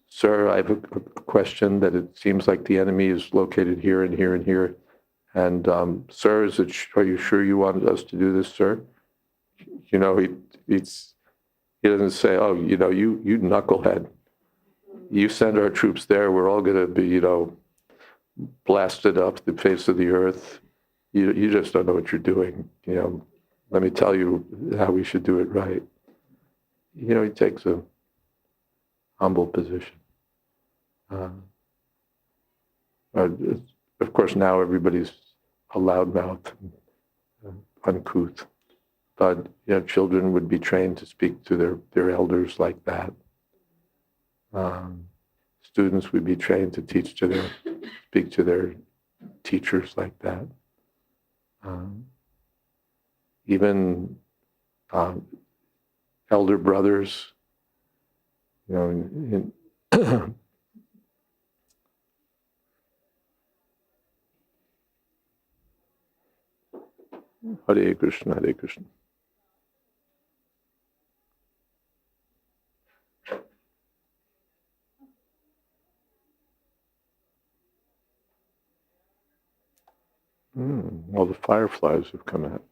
sir, I have a question that it seems like the enemy is located here and here and here. And sir, are you sure you want us to do this, sir? He doesn't say, oh, you knucklehead. You send our troops there, we're all going to be, blasted up the face of the earth. You just don't know what you're doing. Let me tell you how we should do it right. He takes a humble position. Of course, now everybody's a loudmouth and uncouth. But children would be trained to speak to their elders like that. Students would be trained to speak to their teachers like that. Even elder brothers, Hare Krishna, Hare Krishna. All the fireflies have come out.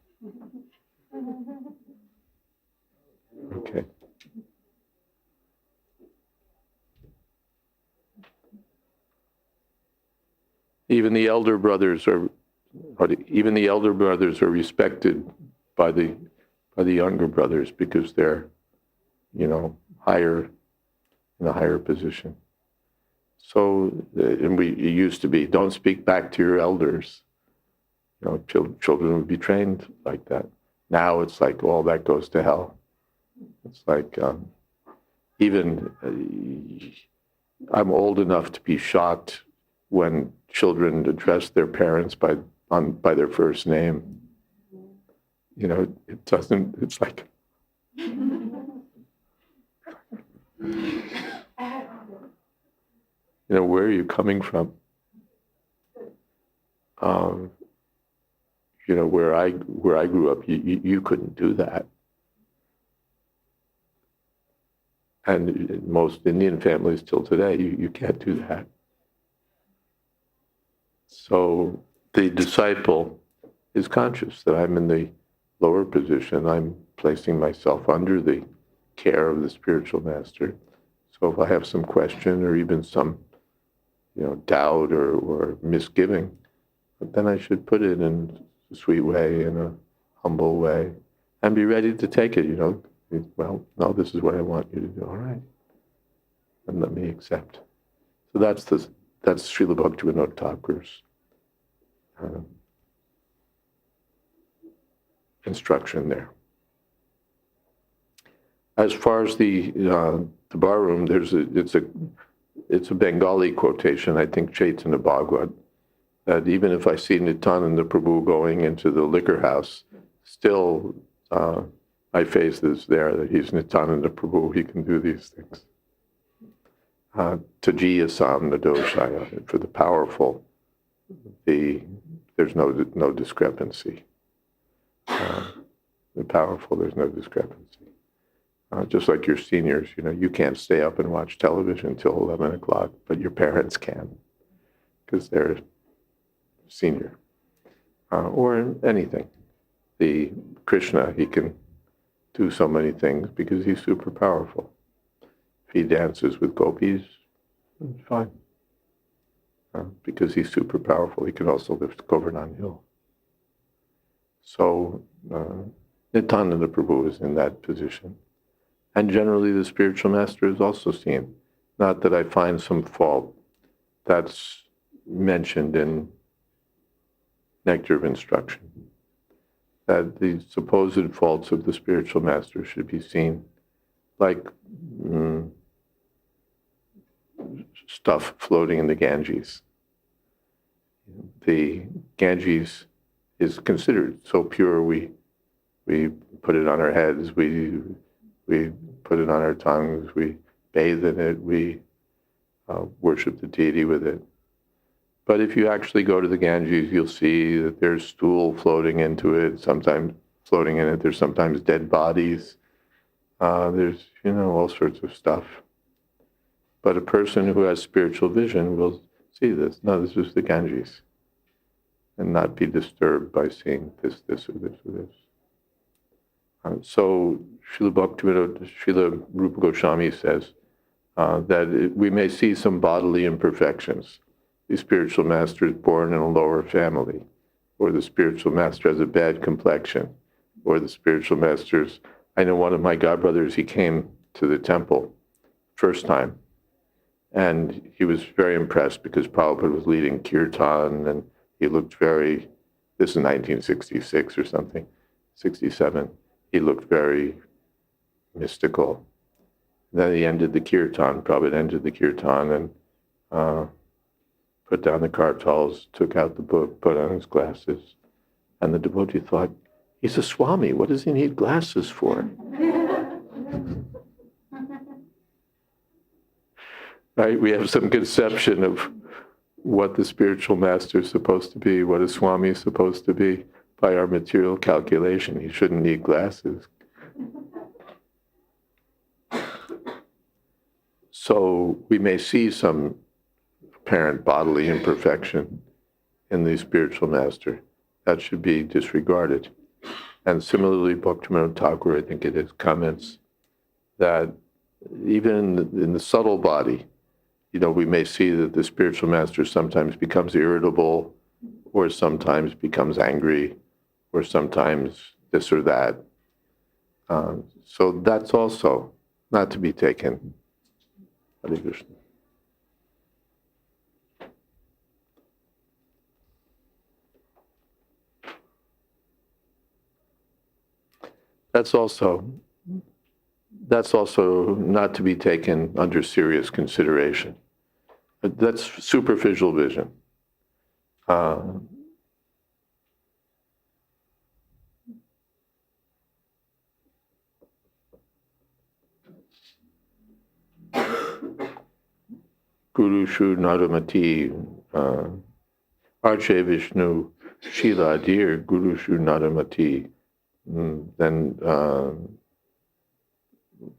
Okay. Even the elder brothers are respected by the younger brothers because they're, higher in a higher position. So, and it used to be, don't speak back to your elders. Children would be trained like that. Now it's like, all that goes to hell. It's like, even I'm old enough to be shocked when children address their parents by their first name. It doesn't, it's like, where are you coming from? Where I grew up, you couldn't do that. And in most Indian families till today, you can't do that. So the disciple is conscious that I'm in the lower position. I'm placing myself under the care of the spiritual master. So if I have some question or even some, doubt or misgiving, then I should put it in a sweet way, in a humble way, and be ready to take it, Well, no, this is what I want you to do. All right. And let me accept. So that's Srila Bhaktivinoda Thakur's instruction there. As far as the bar room, it's a Bengali quotation, I think Chaitanya Bhagavat, that even if I see Nityananda Prabhu going into the liquor house, still my faith is there that he's Nityananda Prabhu, he can do these things. Tajiya Sam Nadoshaya, for the powerful, there's no discrepancy. The powerful, there's no discrepancy. Just like your seniors, you can't stay up and watch television until 11 o'clock, but your parents can, because they're senior. Or anything. The Krishna, he can do so many things because he's super powerful. If he dances with gopis, it's fine. Because he's super powerful, he can also lift Govardhan Hill. So Nityananda Prabhu is in that position. And generally the spiritual master is also seen. Not that I find some fault. That's mentioned in Nectar of Instruction. that the supposed faults of the spiritual master should be seen like stuff floating in the Ganges. The Ganges is considered so pure, we put it on our heads, we put it on our tongues, we bathe in it, we worship the deity with it. But if you actually go to the Ganges, you'll see that there's stool floating into it, sometimes floating in it, there's sometimes dead bodies, there's, all sorts of stuff. But a person who has spiritual vision will see this. No, this is the Ganges. And not be disturbed by seeing this, this, or this, or this. So Srila Rupa Goswami says that we may see some bodily imperfections. The spiritual master is born in a lower family, or the spiritual master has a bad complexion, or the spiritual master's, I know one of my godbrothers, he came to the temple first time, and he was very impressed because Prabhupada was leading kirtan, and he looked this is 1966 or something, 67, he looked very mystical. Then he ended the kirtan, Prabhupada ended the kirtan, and put down the kartals, took out the book, put on his glasses, and the devotee thought, he's a Swami, what does he need glasses for? Right? We have some conception of what the spiritual master is supposed to be, what a Swami is supposed to be, by our material calculation. He shouldn't need glasses. So we may see some apparent bodily imperfection in the spiritual master. That should be disregarded. And similarly, Bhaktivinoda Thakur, I think it is, comments that even in the subtle body, we may see that the spiritual master sometimes becomes irritable, or sometimes becomes angry, or sometimes this or that. So that's also not to be taken. Hare Krishna. That's also not to be taken under serious consideration. That's superficial vision. Gurushu Nadamati, Arche Vishnu Shila Adir, Gurushu Nadamati, then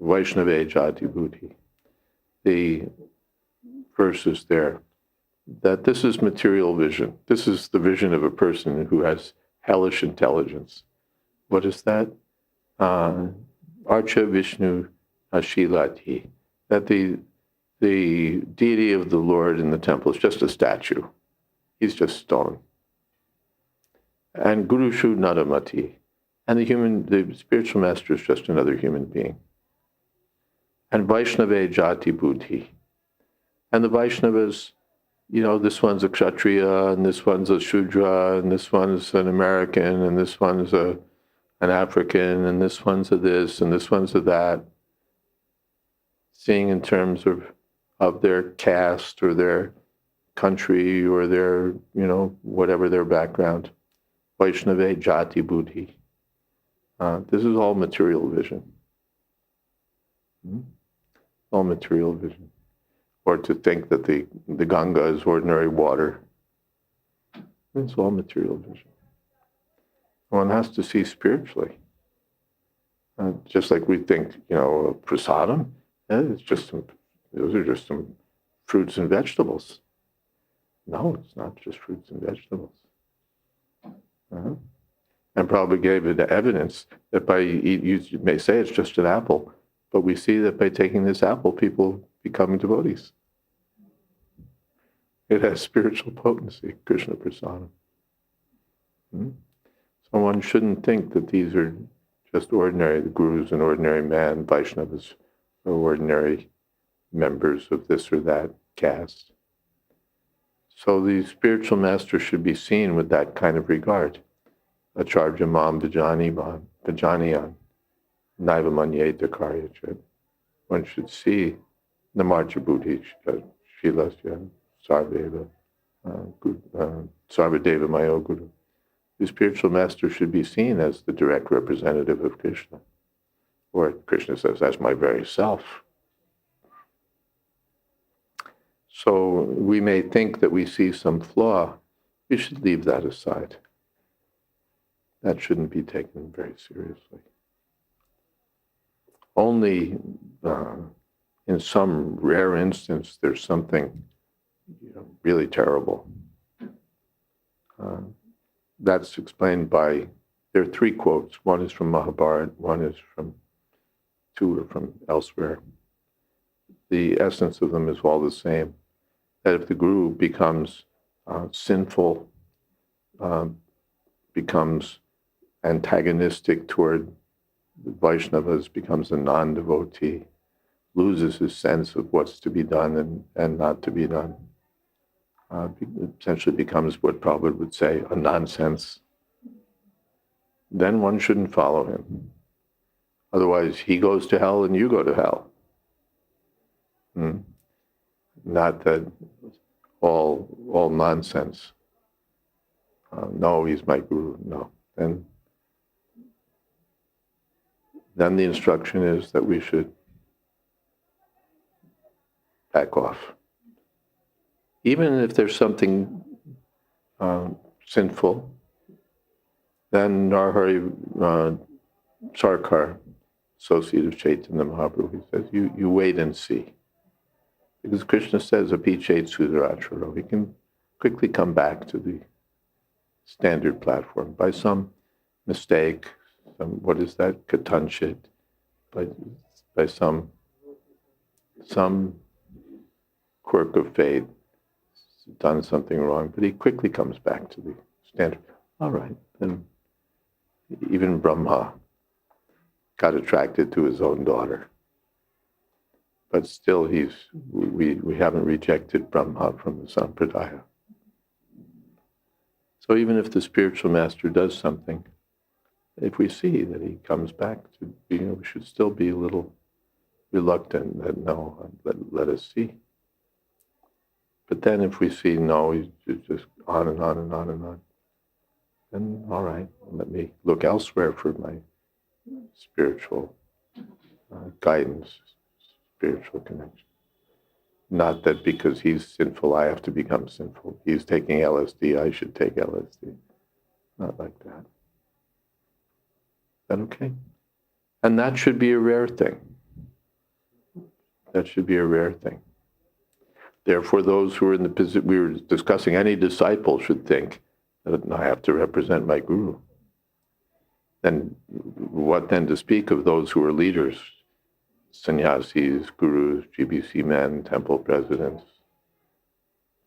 Vaishnava Jati Bhuti. The verse is there that this is material vision. This is the vision of a person who has hellish intelligence. What is that? Archa Vishnu Ashilati, that the deity of the Lord in the temple is just a statue. He's just stone. And Gurushu Nadamati, and the spiritual master is just another human being. And Vaishnava Jati Buddhi. And the Vaishnavas, this one's a Kshatriya, and this one's a Shudra, and this one's an American, and this one's an African, and this one's a this, and this one's a that. Seeing in terms of their caste or their country or their, whatever their background. Vaishnava Jati Buddhi. This is all material vision. All material vision. Or to think that the Ganga is ordinary water. It's all material vision. One has to see spiritually. Just like we think, prasadam, those are just some fruits and vegetables. No, it's not just fruits and vegetables. And Prabhupada gave it evidence that you may say it's just an apple, but we see that by taking this apple, people become devotees. It has spiritual potency, Krishna prasadam. So one shouldn't think that these are just ordinary, the Guru is an ordinary man, Vaishnavas are ordinary members of this or that caste. So the spiritual master should be seen with that kind of regard. acharya mam vijaniyan naiva manyeta karyachat. One should see namarcha buddhi shilasya sarveva sarvadeva mayo guru. The spiritual master should be seen as the direct representative of Krishna. Or Krishna says, as my very self. So we may think that we see some flaw. We should leave that aside. That shouldn't be taken very seriously. Only in some rare instance there's something really terrible. That's explained by, there are three quotes. One is from Mahārāja, one is from, two are from elsewhere. The essence of them is all the same. That if the guru becomes sinful, becomes antagonistic toward the Vaishnavas, becomes a non-devotee, loses his sense of what's to be done and not to be done, essentially becomes what Prabhupada would say, a nonsense, then one shouldn't follow him. Otherwise, he goes to hell and you go to hell. Not that all nonsense. No, he's my guru. No. Then the instruction is that we should back off. Even if there's something sinful, then Narhari Sarkar, associate of Chaitanya Mahaprabhu, he says, you wait and see. Because Krishna says, apichet sudaracharo, we can quickly come back to the standard platform by some mistake, what is that, katanchit, by some quirk of fate, done something wrong, but he quickly comes back to the standard. All right, then even Brahma got attracted to his own daughter. But still we haven't rejected Brahma from the Sampradaya. So even if the spiritual master does something, if we see that he comes back to, we should still be a little reluctant that no, let us see. But then if we see no, he's just on and on and on and on, then all right, let me look elsewhere for my spiritual guidance, spiritual connection. Not that because he's sinful, I have to become sinful. He's taking LSD, I should take LSD. Not like that. Is that okay? And that should be a rare thing. That should be a rare thing. Therefore, those who are in the position, we were discussing, any disciple should think that I have to represent my guru. Then what then to speak of those who are leaders, sannyasis, gurus, GBC men, temple presidents,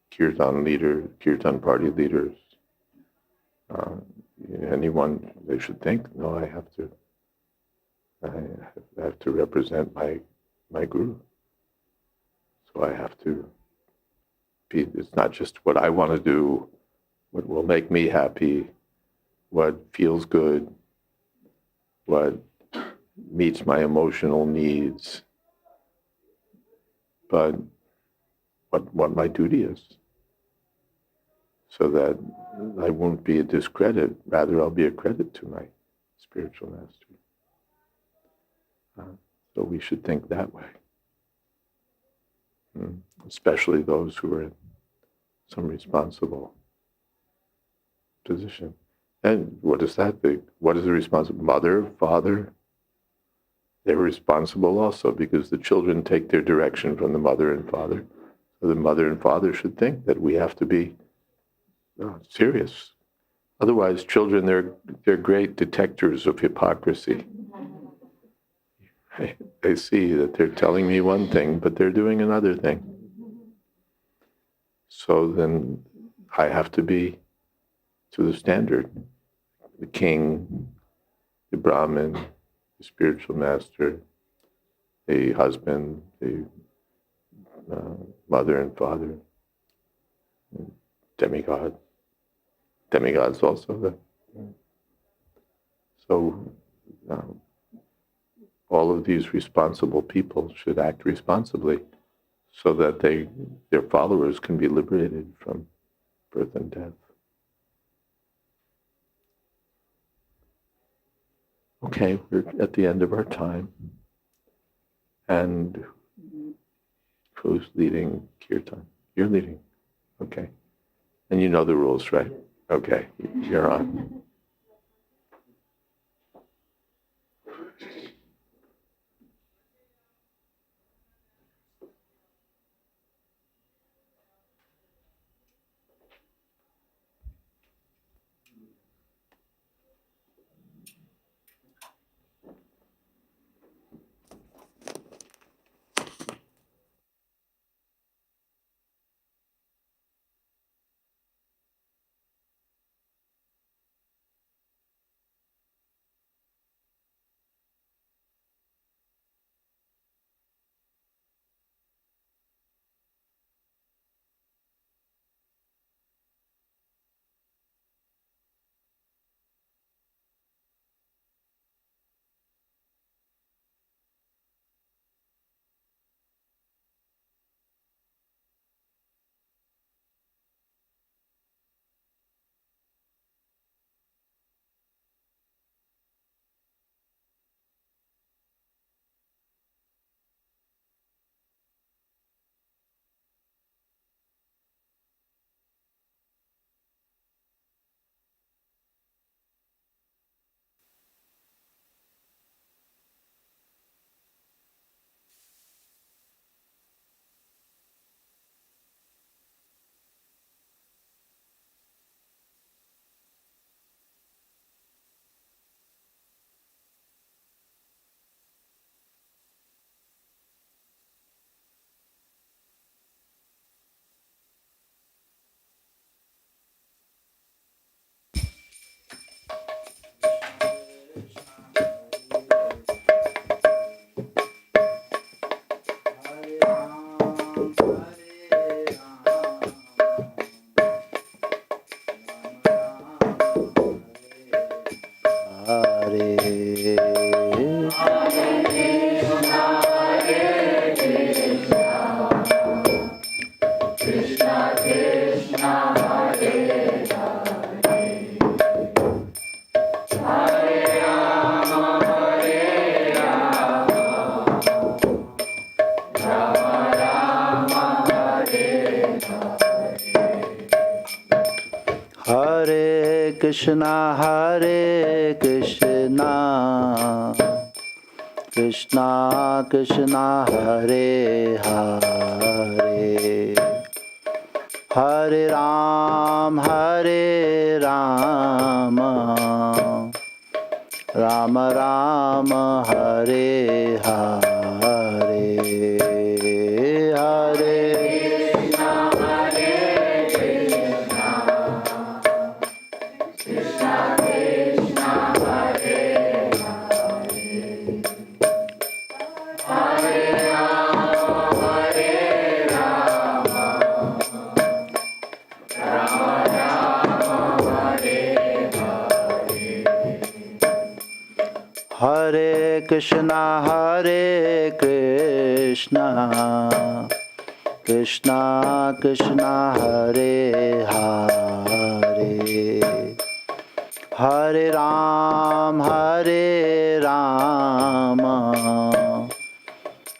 kirtan leaders, kirtan party leaders, anyone, they should think, no, I have to represent my guru. So I have to be, it's not just what I want to do, what will make me happy, what feels good, what meets my emotional needs, but what my duty is, so that I won't be a discredit, rather I'll be a credit to my spiritual master. So we should think that way, especially those who are in some responsible position. And what is that? What is the responsible? Mother, father? They're responsible also, because the children take their direction from the mother and father. So the mother and father should think that we have to be serious. Otherwise, children, they're great detectors of hypocrisy. They see that they're telling me one thing, but they're doing another thing. So then I have to be to the standard. The king, the Brahmin, the spiritual master, the husband, the mother and father, demigod. Demigods also. So all of these responsible people should act responsibly so that their followers can be liberated from birth and death. Okay, we're at the end of our time. And who's leading kirtan? You're leading. Okay. And you know the rules, right? Okay, you're on. Krishna, Hare Krishna, Krishna Krishna, Hare Hare, Hare Ram, Hare Rama, Rama Rama, Hare Hare, Hare Hare Krishna, Hare Krishna, Krishna Krishna, Hare Hare, Hare Ram, Hare Rama,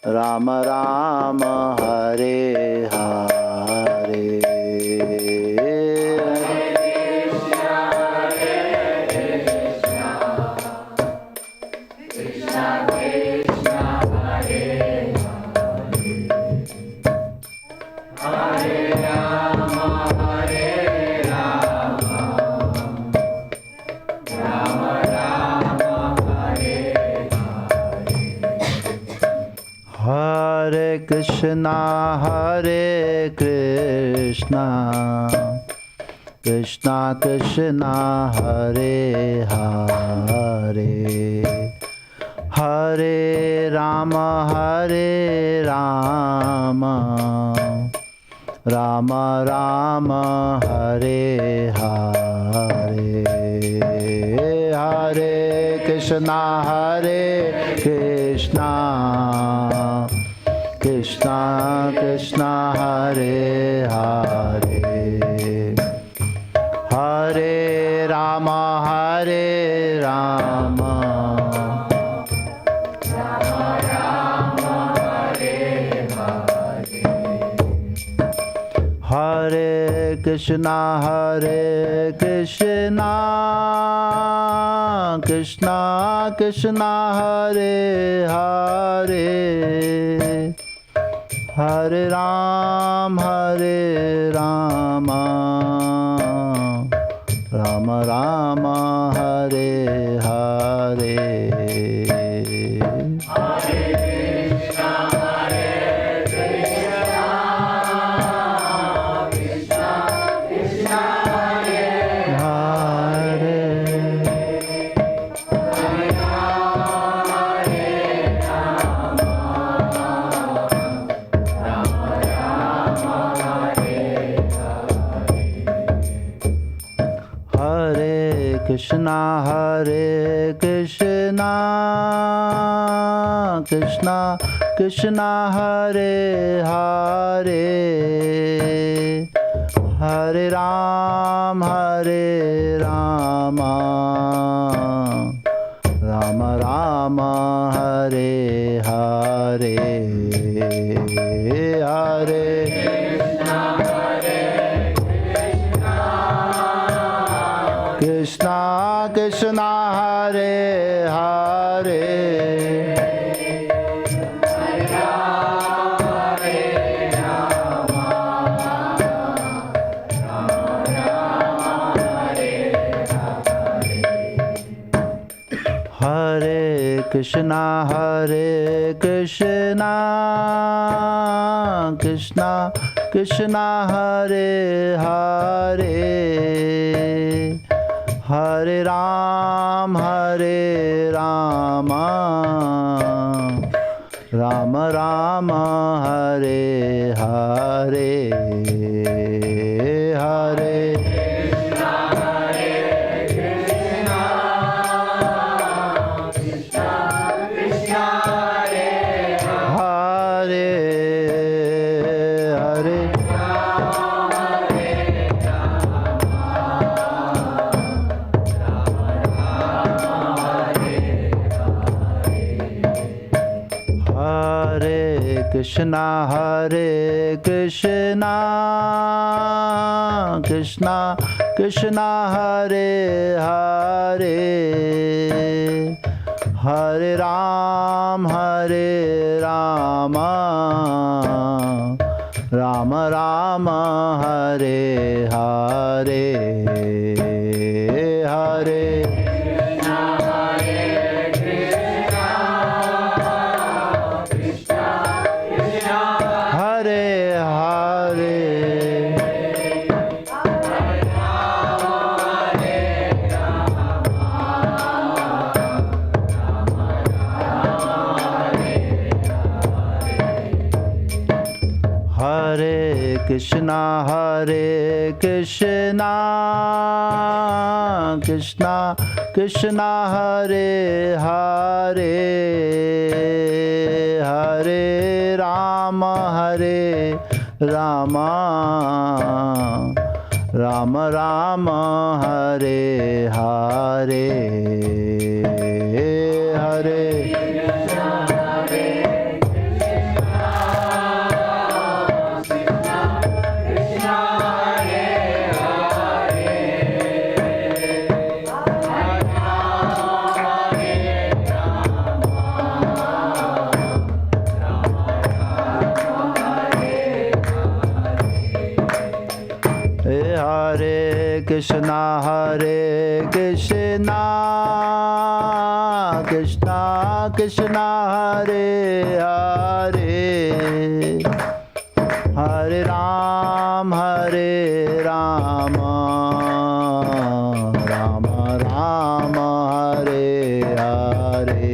Rama Rama, Hare Hare. Hare Krishna, Hare Krishna, Krishna Krishna, Hare Hare, Hare Rama, Hare Rama, Rama Rama, Hare Hare, Hare Krishna, Hare Krishna, Krishna Krishna, Hare Hare, Hare Rama, Hare Rama, Hare Krishna, Hare Krishna, Krishna Krishna, Hare Hare, Hare Rama, Rama Rama, Hare Hare. Krishna, Hare Krishna, Krishna Krishna, Hare Hare, Hare Rama, Rama Rama, Hare Hare, Hare Krishna, Krishna, Hare Hare, Hare Krishna, Hare Krishna, Krishna Krishna, Hare Hare, Hare Rama, Rama Rama, Hare Hare, Hare Krishna, Hare Krishna, Krishna Krishna, Hare Hare, Hare Rama, Rama Rama, Hare Hare, Hare Krishna, Hare Krishna, Krishna Krishna, Hare Hare, Hare Rama, Rama Rama, Hare Hare, Hare Krishna, Hare Krishna, Krishna Krishna, Hare Hare, Hare Rama, Rama Rama, Hare Hare.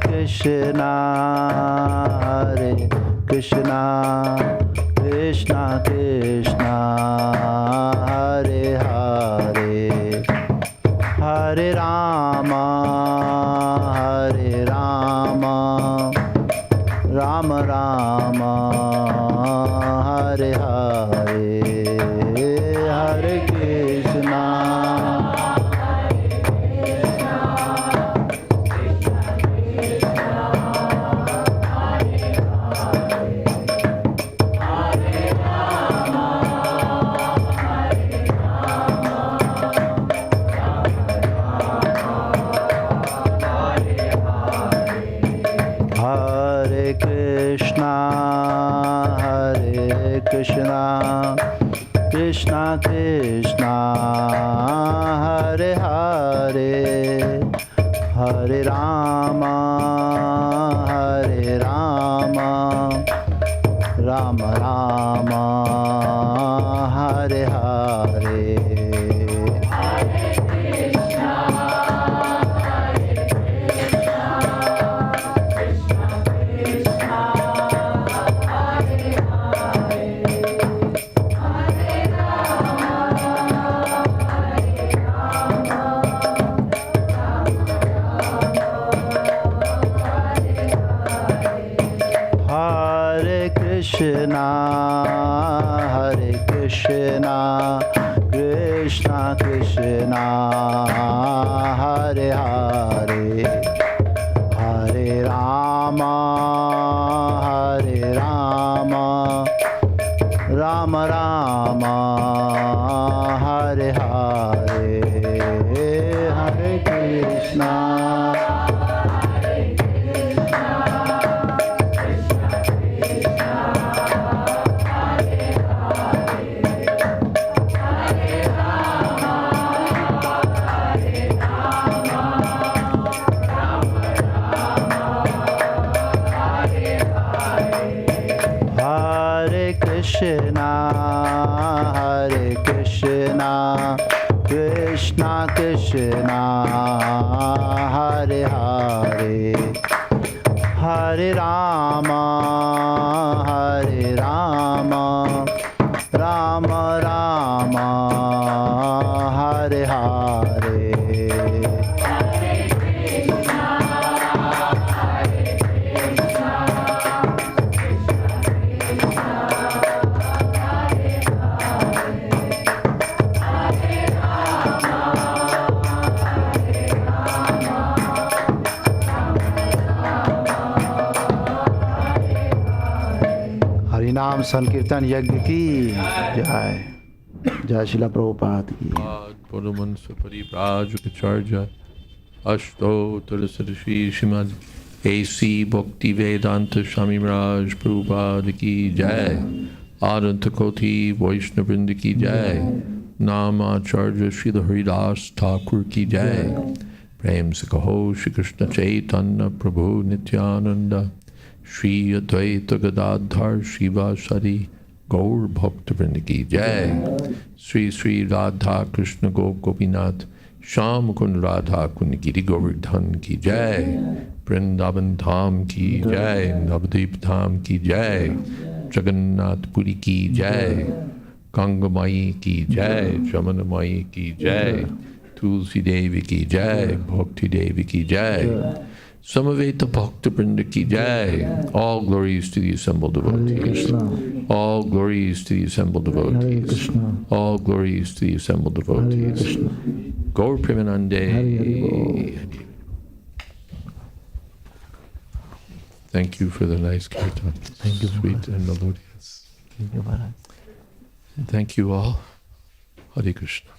Krishna, Hare Krishna, Krishna Krishna, Hare Hare, Hare Rama, Hare Rama, Rama Rama, Hare Hare, Hare Krishna. Hare Krishna, Hare Krishna, Krishna Krishna, Hare Hare, Hare Rama, Hare Rama, Rama Rama, Hare Hare. Hare Krishna, Hare Krishna, Krishna Krishna, Hare Hare, Hare Rama, Hare Rama, Rama Rama, Hare Hare, Hare Krishna. Hare Krishna, Hare Krishna, Krishna Krishna, Hare Hare, Hare Rama, Hare Rama, Rama Rama, Hare Hare. हरिनाम संकीर्तन यज्ञ की जय, जय शिला प्रभुपाद की। Puraman Suparivrajukacharya Ashto Tulasadashi Shimad A.C. Bhakti Vedanta Swami Maharaj Prabhupada ki Jai, Adanta Koti Vaishnavrinda ki Jai, Namacharya Srila Haridas Thakur ki Jai, Prem Sakaho Shri Krishna Chaitanya Prabhu Nityananda, Shri Advaita Gadadhar Shivasari Gaur Bhaktavrinda ki Jai, Sri Sri Radha Krishna Gopinath Sham Kund Radha Kund Giri Govardhan ki Jai, Vrindavan Dham ki Jai, Navadvip Dham ki Jai, Jagannath Puri ki Jai, Ganga Mai ki Jai, Jamana Mai ki Jai, Tulsi Devi ki Jai, Bhakti Devi ki Jai, Samaveta Bhakta Vrinda ki Jai. All glories to the assembled devotees. All glories to the assembled devotees. All glories to the assembled devotees. Gaur Premanande. Thank you for the nice kirtan. Thank you, Sweet and melodious. Thank you, Maharaj. Thank you all. Hare Krishna.